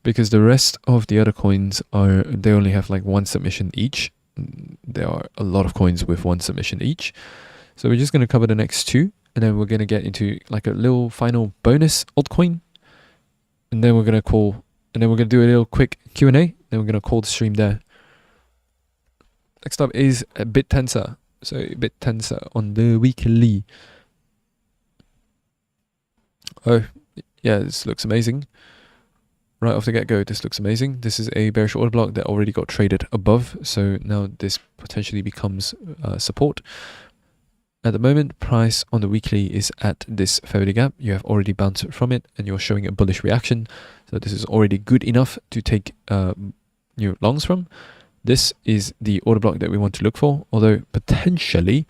because the rest of the other coins they only have like one submission each. There are a lot of coins with one submission each. So we're just going to cover the next two, and then we're going to get into like a little final bonus altcoin. And then we're going to do a little quick Q&A. Then we're going to call the stream there. Next up is BitTensor. So BitTensor on the weekly. Oh, yeah, this looks amazing. Right off the get-go, this looks amazing. This is a bearish order block that already got traded above. So now this potentially becomes support. At the moment, price on the weekly is at this fair value gap. You have already bounced from it and you're showing a bullish reaction. So this is already good enough to take longs from. This is the order block that we want to look for, although potentially,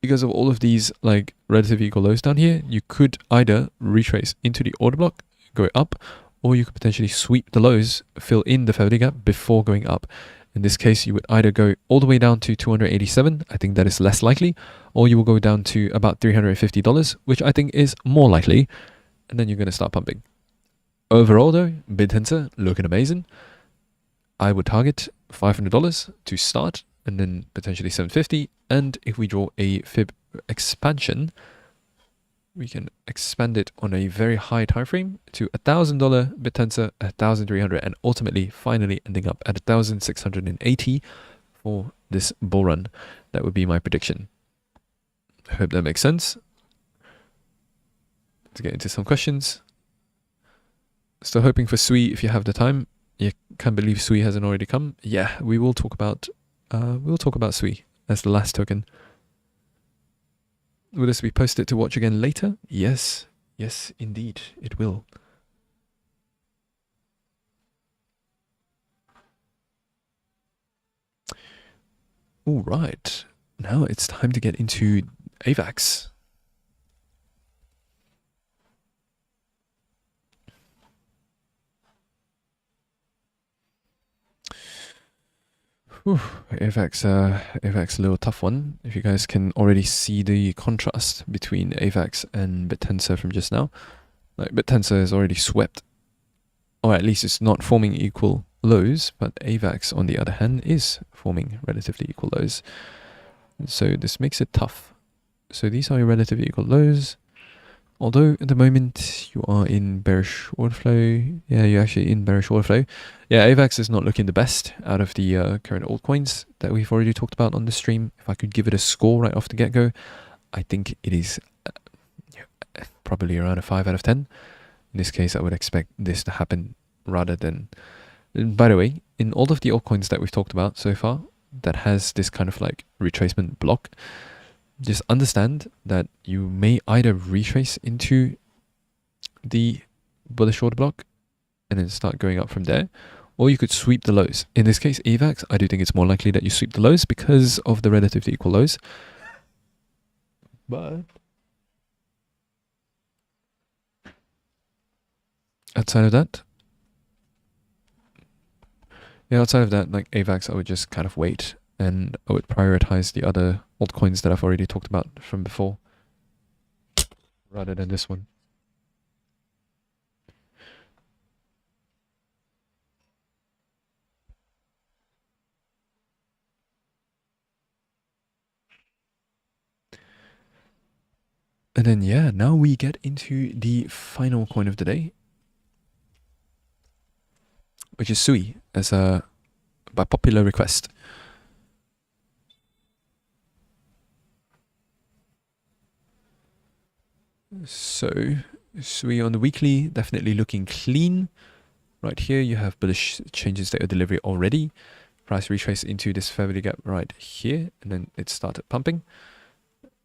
because of all of these like relative equal lows down here, you could either retrace into the order block, go up, or you could potentially sweep the lows, fill in the fair value gap before going up. In this case, you would either go all the way down to 287, I think that is less likely, or you will go down to about $350, which I think is more likely, and then you're going to start pumping. Overall though, BitTensor looking amazing. I would target $500 to start, and then potentially $750, and if we draw a fib expansion, we can expand it on a very high time frame to $1,000 BitTensor, 1,300, and ultimately finally ending up at 1,680 for this bull run. That would be my prediction. I hope that makes sense. Let's get into some questions. Still hoping for Sui if you have the time. You can't believe Sui hasn't already come. Yeah, we will talk about Sui as the last token. Will this be posted to watch again later? Yes. Yes, indeed, it will. All right. Now it's time to get into AVAX. AVAX a little tough one. If you guys can already see the contrast between AVAX and BitTensor from just now. Like BitTensor is already swept, or at least it's not forming equal lows, but AVAX on the other hand is forming relatively equal lows. So this makes it tough. So these are your relatively equal lows. Although at the moment you are in bearish order flow. Yeah, you're actually in bearish order flow. Yeah, AVAX is not looking the best out of the current altcoins that we've already talked about on the stream. If I could give it a score right off the get-go, I think it is probably around a 5 out of 10. In this case, I would expect this to happen rather than... And by the way, in all of the altcoins that we've talked about so far, that has this kind of like retracement block, just understand that you may either retrace into the bullish order block and then start going up from there, or you could sweep the lows. In this case, AVAX, I do think it's more likely that you sweep the lows because of the relatively equal lows. But outside of that, like AVAX, I would just kind of wait, and I would prioritize the other altcoins that I've already talked about from before rather than this one. And then yeah, now we get into the final coin of the day, which is Sui, as by popular request. So Sui on the weekly, definitely looking clean. Right here you have bullish changes to your delivery already. Price retrace into this fair value gap right here, and then it started pumping.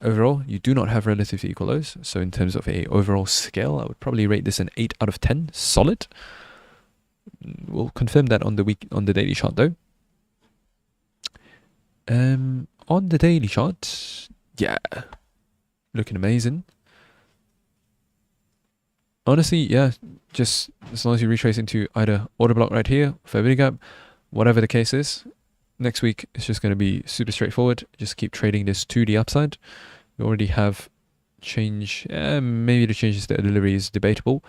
Overall, you do not have relatively equal lows. So in terms of a overall scale, I would probably rate this an 8 out of 10, solid. We'll confirm that on the daily chart though. On the daily chart, yeah, looking amazing. Honestly, yeah, just as long as you retrace into either order block right here, fair value gap, whatever the case is, next week it's just going to be super straightforward. Just keep trading this to the upside. We already have change. Maybe the changes to the delivery is debatable,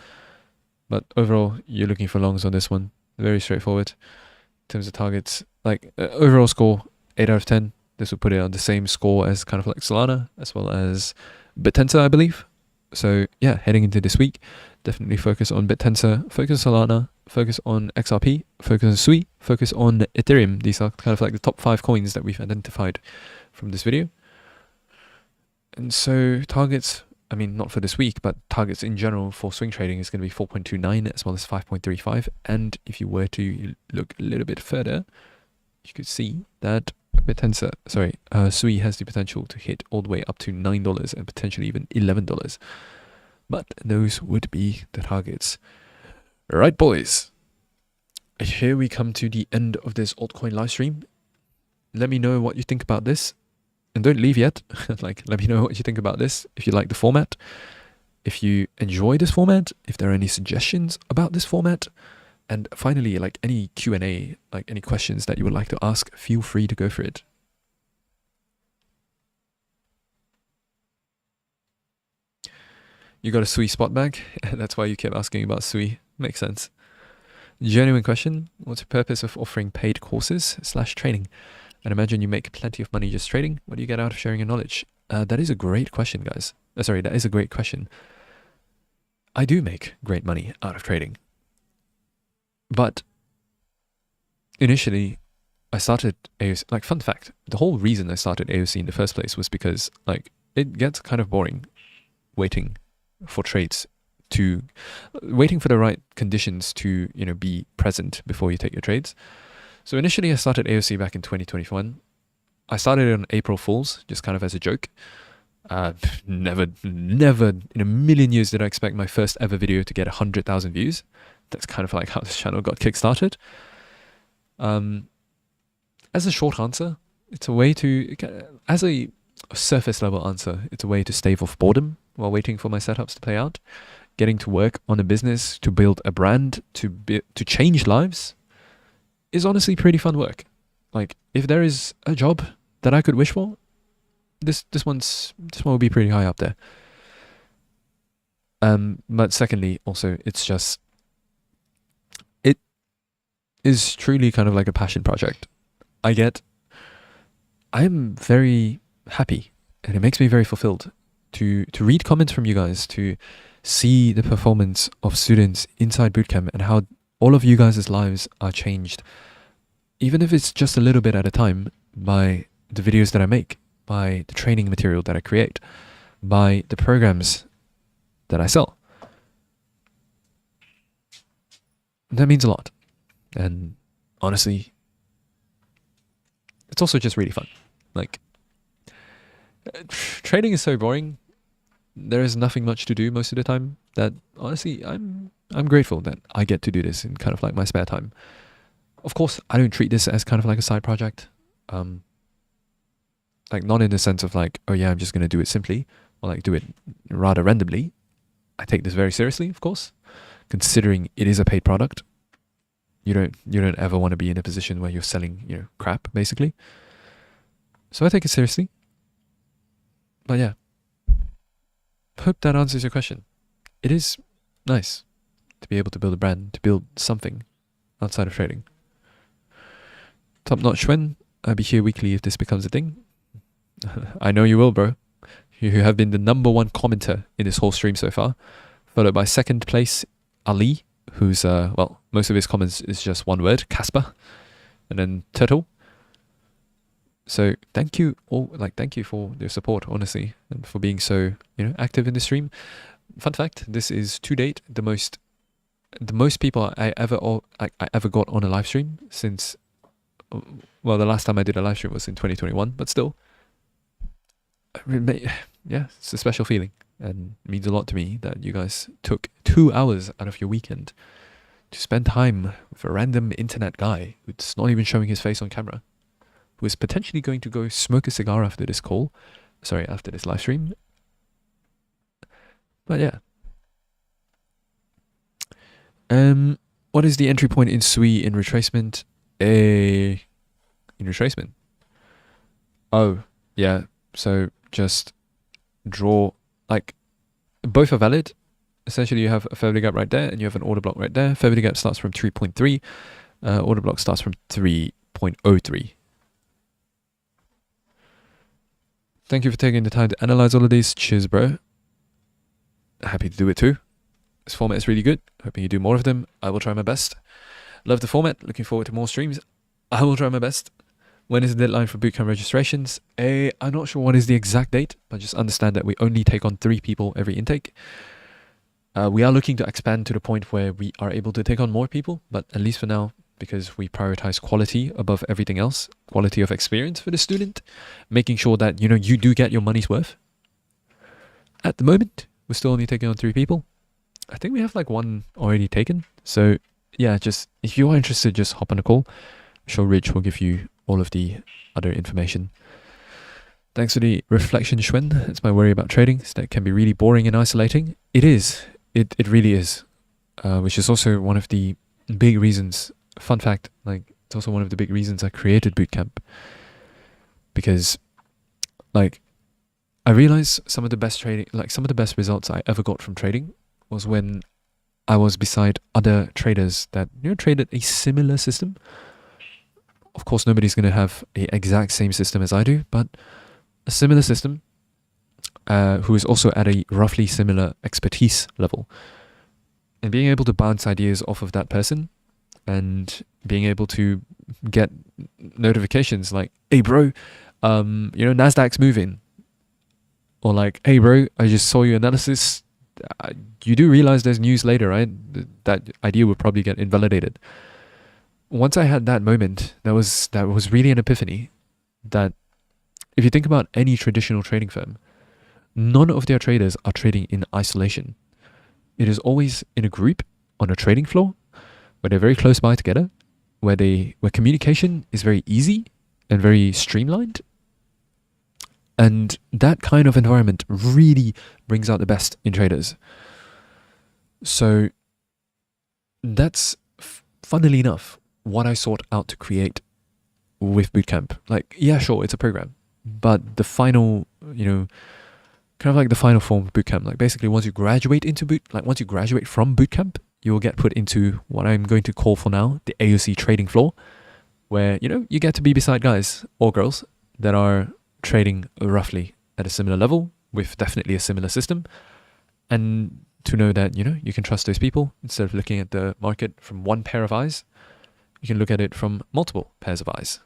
but overall you're looking for longs on this one. Very straightforward in terms of targets. Like overall score 8 out of 10. This will put it on the same score as kind of like Solana as well as BitTensor, I believe. So yeah, heading into this week, definitely focus on BitTensor, focus on Solana, focus on XRP, focus on Sui, focus on Ethereum. These are kind of like the top 5 coins that we've identified from this video. And so targets, I mean, not for this week, but targets in general for swing trading is going to be 4.29 as well as 5.35. And if you were to look a little bit further, you could see that Sui has the potential to hit all the way up to $9 and potentially even $11. But those would be the targets. Right, boys. Here we come to the end of this altcoin live stream. Let me know what you think about this. And don't leave yet. Let me know what you think about this. If you like the format, if you enjoy this format, if there are any suggestions about this format. And finally, any Q&A, any questions that you would like to ask, feel free to go for it. You got a Sui spot bag? That's why you kept asking about Sui. Makes sense. Genuine question. What's the purpose of offering paid courses / training? And imagine you make plenty of money just trading. What do you get out of sharing your knowledge? That is a great question, guys. That is a great question. I do make great money out of trading. But initially, I started AOC. Fun fact, the whole reason I started AOC in the first place was because it gets kind of boring waiting for trades waiting for the right conditions to be present before you take your trades. So initially I started AOC back in 2021. I started it on April Fools, just kind of as a joke. Never in a million years did I expect my first ever video to get 100,000 views. That's kind of how this channel got kickstarted. As a short answer, it's a way to, as a surface level answer, it's a way to stave off boredom while waiting for my setups to play out. Getting to work on a business, to build a brand, to change lives is honestly pretty fun work. If there is a job that I could wish for, this one will be pretty high up there. But secondly, also, it is truly kind of like a passion project. I'm very happy and it makes me very fulfilled to read comments from you guys, to see the performance of students inside Bootcamp and how all of you guys' lives are changed, even if it's just a little bit at a time, by the videos that I make, by the training material that I create, by the programs that I sell. That means a lot. And honestly, it's also just really fun. Trading is so boring. There is nothing much to do most of the time, that honestly I'm grateful that I get to do this in kind of my spare time. Of course, I don't treat this as kind of like a side project. Not in the sense of oh yeah, I'm just gonna do it simply, or do it rather randomly. I take this very seriously, of course, considering it is a paid product. You don't ever want to be in a position where you're selling, crap, basically. So I take it seriously. But yeah. Hope that answers your question. It is nice to be able to build a brand, to build something outside of trading. Top notch Schwen, I'll be here weekly if this becomes a thing. I know you will, bro. You have been the #1 commenter in this whole stream so far, followed by second place Ali, who's most of his comments is just one word, Casper, and then Turtle. So thank you all, thank you for your support, honestly, and for being so, active in the stream. Fun fact, this is to date the most people I ever got on a live stream since, well, the last time I did a live stream was in 2021, but still, yeah, it's a special feeling, and it means a lot to me that you guys took 2 hours out of your weekend to spend time with a random internet guy who's not even showing his face on camera, who is potentially going to go smoke a cigar after this after this live stream. But yeah. What is the entry point in Sui in retracement? a retracement. Oh, yeah. So just draw, like, both are valid. Essentially, you have a fair value gap right there, and you have an order block right there. Fair value gap starts from 3.3. Order block starts from 3.03. Thank you for taking the time to analyze all of these. Cheers, bro. Happy to do it too. This format is really good. Hoping you do more of them. I will try my best. Love the format. Looking forward to more streams. I will try my best. When is the deadline for bootcamp registrations? I'm not sure what is the exact date, but just understand that we only take on 3 people every intake. We are looking to expand to the point where we are able to take on more people, but at least for now, because we prioritize quality above everything else, quality of experience for the student, making sure that, you do get your money's worth. At the moment, we're still only taking on 3 people. I think we have like 1 already taken. So yeah, just if you are interested, just hop on a call. I'm sure Rich will give you all of the other information. Thanks for the reflection, Schwen. It's my worry about trading, is that it can be really boring and isolating. It is. It really is. Which is also one of the big reasons. Fun fact, like, it's also one of the big reasons I created Bootcamp. Because, like, I realized some of the best results I ever got from trading was when I was beside other traders that traded a similar system. Of course, nobody's going to have an exact same system as I do, but a similar system, who is also at a roughly similar expertise level. And being able to bounce ideas off of that person and being able to get notifications like, hey bro, Nasdaq's moving. Or like, hey bro, I just saw your analysis. You do realize there's news later, right? That idea would probably get invalidated. Once I had that moment, that was really an epiphany. That if you think about any traditional trading firm, none of their traders are trading in isolation. It is always in a group on a trading floor where they're very close by together, where communication is very easy and very streamlined. And that kind of environment really brings out the best in traders. So that's, funnily enough, what I sought out to create with Bootcamp. Like, yeah, sure, it's a program, but the final, kind of like the final form of Bootcamp, like basically once you graduate from Bootcamp, you will get put into what I'm going to call for now the AOC trading floor, where, you get to be beside guys or girls that are trading roughly at a similar level with definitely a similar system, and to know that, you can trust those people. Instead of looking at the market from one pair of eyes, you can look at it from multiple pairs of eyes.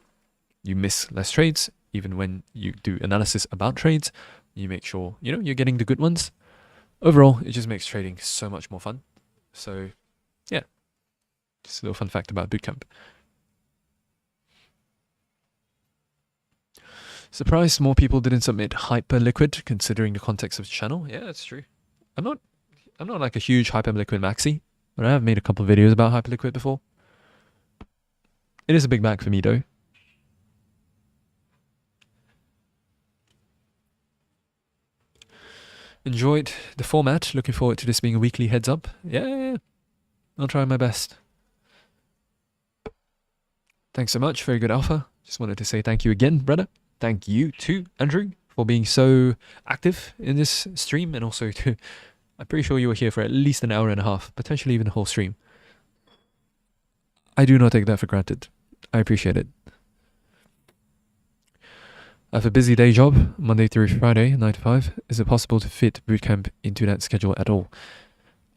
You miss less trades, even when you do analysis about trades. You make sure, you're getting the good ones. Overall, it just makes trading so much more fun. So, yeah, just a little fun fact about Bootcamp. Surprised more people didn't submit Hyperliquid, considering the context of the channel. Yeah, that's true. I'm not like a huge Hyperliquid maxi, but I have made a couple of videos about Hyperliquid before. It is a big bag for me though. Enjoyed the format. Looking forward to this being a weekly heads up. Yeah, I'll try my best. Thanks so much. Very good alpha. Just wanted to say thank you again, brother. Thank you too, Andrew, for being so active in this stream, and also I'm pretty sure you were here for at least an hour and a half, potentially even the whole stream. I do not take that for granted. I appreciate it. I have a busy day job, Monday through Friday, 9 to 5. Is it possible to fit Bootcamp into that schedule at all?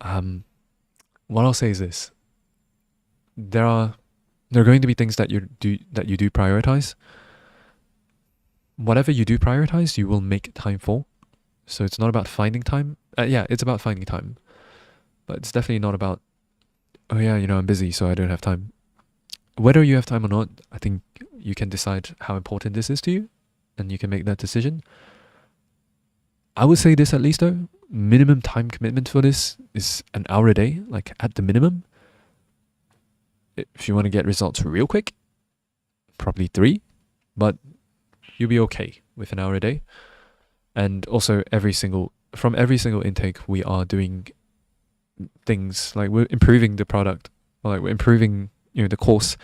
What I'll say is this. There are going to be things that you do prioritize. Whatever you do prioritize, you will make time for. So it's not about finding time. Yeah, it's about finding time. But it's definitely not about, oh yeah, I'm busy, so I don't have time. Whether you have time or not, I think you can decide how important this is to you, and you can make that decision. I would say this at least though, minimum time commitment for this is an hour a day, like at the minimum. If you want to get results real quick, probably 3, but you'll be okay with an hour a day. And also from every single intake, we are doing things like we're improving the product, or like we're improving, the course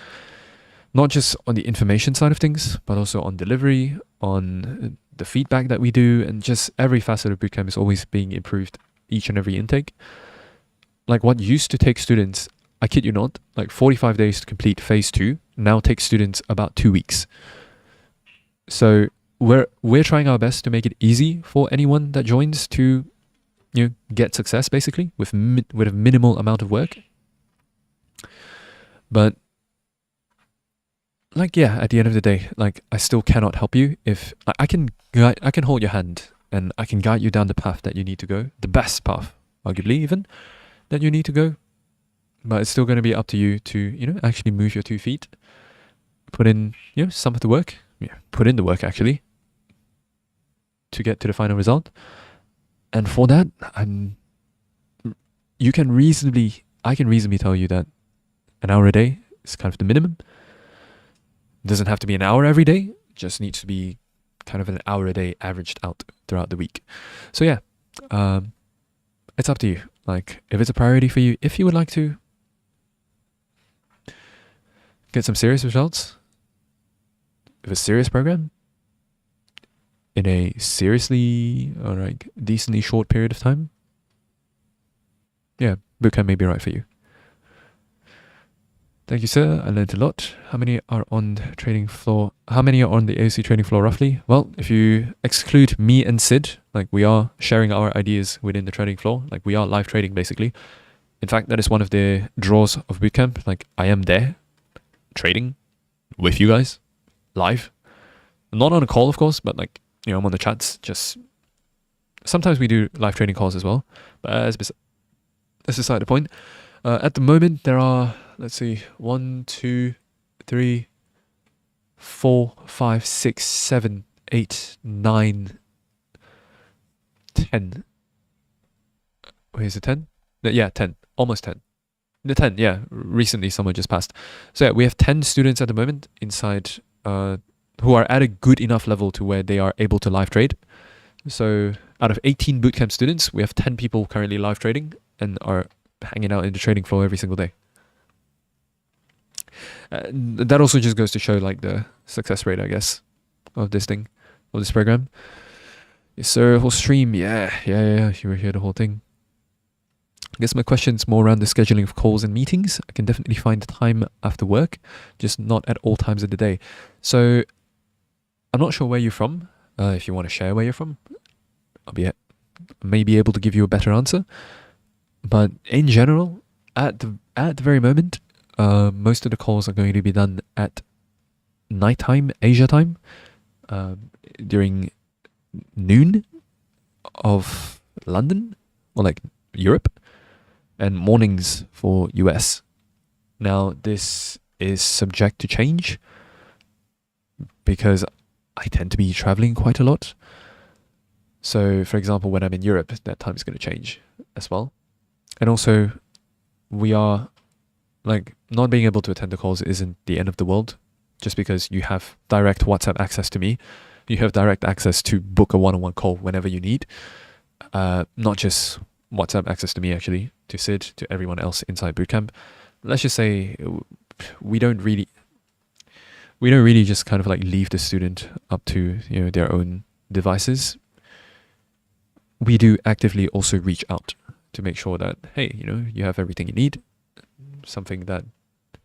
not just on the information side of things, but also on delivery, on the feedback that we do, and just every facet of bootcamp is always being improved each and every intake. Like what used to take students, I kid you not, like 45 days to complete phase 2, now takes students about 2 weeks. So we're trying our best to make it easy for anyone that joins to, get success basically with a minimal amount of work. But at the end of the day, I still cannot help you. If I can hold your hand and I can guide you down the path that you need to go, the best path, arguably even, that you need to go. But it's still going to be up to you to, actually move your 2 feet, put in, some of the work, put in the work actually, to get to the final result. And for that, I can reasonably tell you that an hour a day is kind of the minimum. It doesn't have to be an hour every day, it just needs to be kind of an hour a day averaged out throughout the week. So yeah, it's up to you. If it's a priority for you, if you would like to get some serious results with a serious program in a seriously or decently short period of time, yeah, bootcamp may be right for you. Thank you, sir. I learned a lot. How many are on the trading floor? How many are on the AOC trading floor roughly? Well, if you exclude me and Sid, we are sharing our ideas within the trading floor. We are live trading basically. In fact, that is one of the draws of bootcamp. I am there trading with you guys live. Not on a call, of course, but I'm on the chats. Just sometimes we do live trading calls as well. But that's beside the point. At the moment, there are, let's see, 1, 2, 3, 4, 5, 6, 7, 8, 9, 10. Wait, is it 10? Yeah, 10. Almost 10. The 10, yeah. Recently, someone just passed. So yeah, we have 10 students at the moment inside who are at a good enough level to where they are able to live trade. So out of 18 bootcamp students, we have 10 people currently live trading and are hanging out in the trading floor every single day. That also just goes to show the success rate, I guess, of this program. Yes, sir. Whole stream, yeah. You were here the whole thing. I guess my question's more around the scheduling of calls and meetings. I can definitely find time after work, just not at all times of the day. So I'm not sure where you're from. If you want to share where you're from, I may be able to give you a better answer. But in general, at the very moment, most of the calls are going to be done at nighttime, Asia time, during noon of London, or Europe, and mornings for US. Now, this is subject to change because I tend to be traveling quite a lot. So, for example, when I'm in Europe, that time is going to change as well. And also, we are not being able to attend the calls isn't the end of the world. Just because you have direct WhatsApp access to me, you have direct access to book a one-on-one call whenever you need. Not just WhatsApp access to me, actually, to Sid, to everyone else inside bootcamp. Let's just say we don't really just kind of leave the student up to their own devices. We do actively also reach out to make sure that, hey, you have everything you need. Something that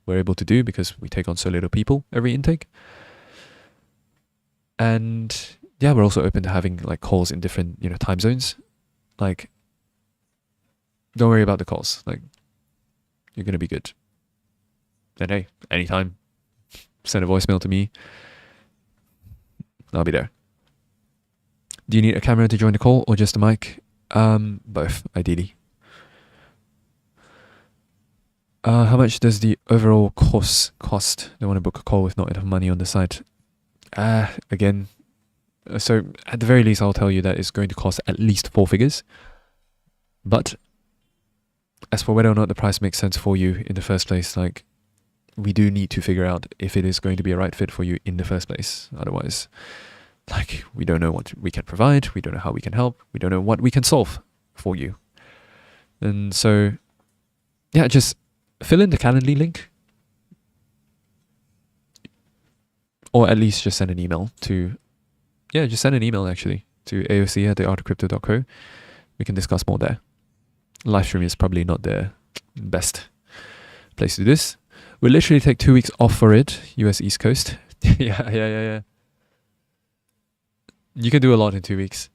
we're able to do because we take on so little people every intake. And yeah, we're also open to having calls in different time zones. Don't worry about the calls. You're gonna be good. And hey, anytime, send a voicemail to me. I'll be there. Do you need a camera to join the call or just a mic? Both, ideally. How much does the overall course cost? Don't want to book a call with not enough money on the side. Again, so at the very least, I'll tell you that it's going to cost at least 4 figures. But as for whether or not the price makes sense for you in the first place, we do need to figure out if it is going to be a right fit for you in the first place. Otherwise, we don't know what we can provide, we don't know how we can help, we don't know what we can solve for you. And so, yeah, just fill in the Calendly link. or at least just send an email to, just send an email actually to aoc@theartofcrypto.co. We can discuss more there. Live stream is probably not the best place to do this. We'll literally take 2 weeks off for it, US East Coast. yeah. You can do a lot in 2 weeks.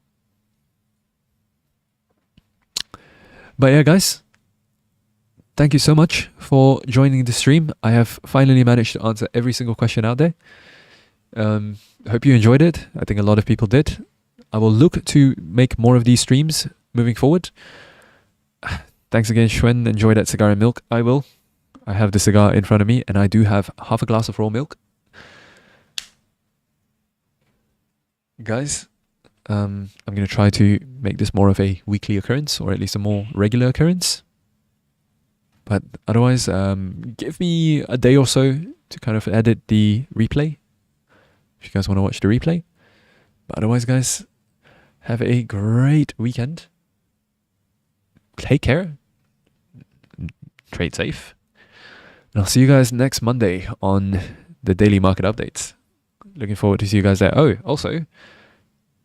But yeah, guys, thank you so much for joining the stream. I have finally managed to answer every single question out there. Hope you enjoyed it. I think a lot of people did. I will look to make more of these streams moving forward. Thanks again, Shwen. Enjoy that cigar and milk. I will. I have the cigar in front of me, and I do have half a glass of raw milk. Guys, I'm going to try to make this more of a weekly occurrence, or at least a more regular occurrence. But otherwise, give me a day or so to kind of edit the replay, if you guys want to watch the replay. But otherwise, guys, have a great weekend. Take care. Trade safe. And I'll see you guys next Monday on the daily market updates. Looking forward to see you guys there. Oh, also,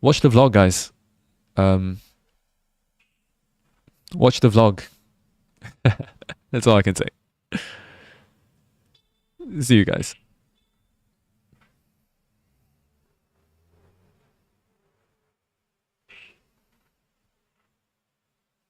watch the vlog, guys. Watch the vlog. That's all I can say. See you guys.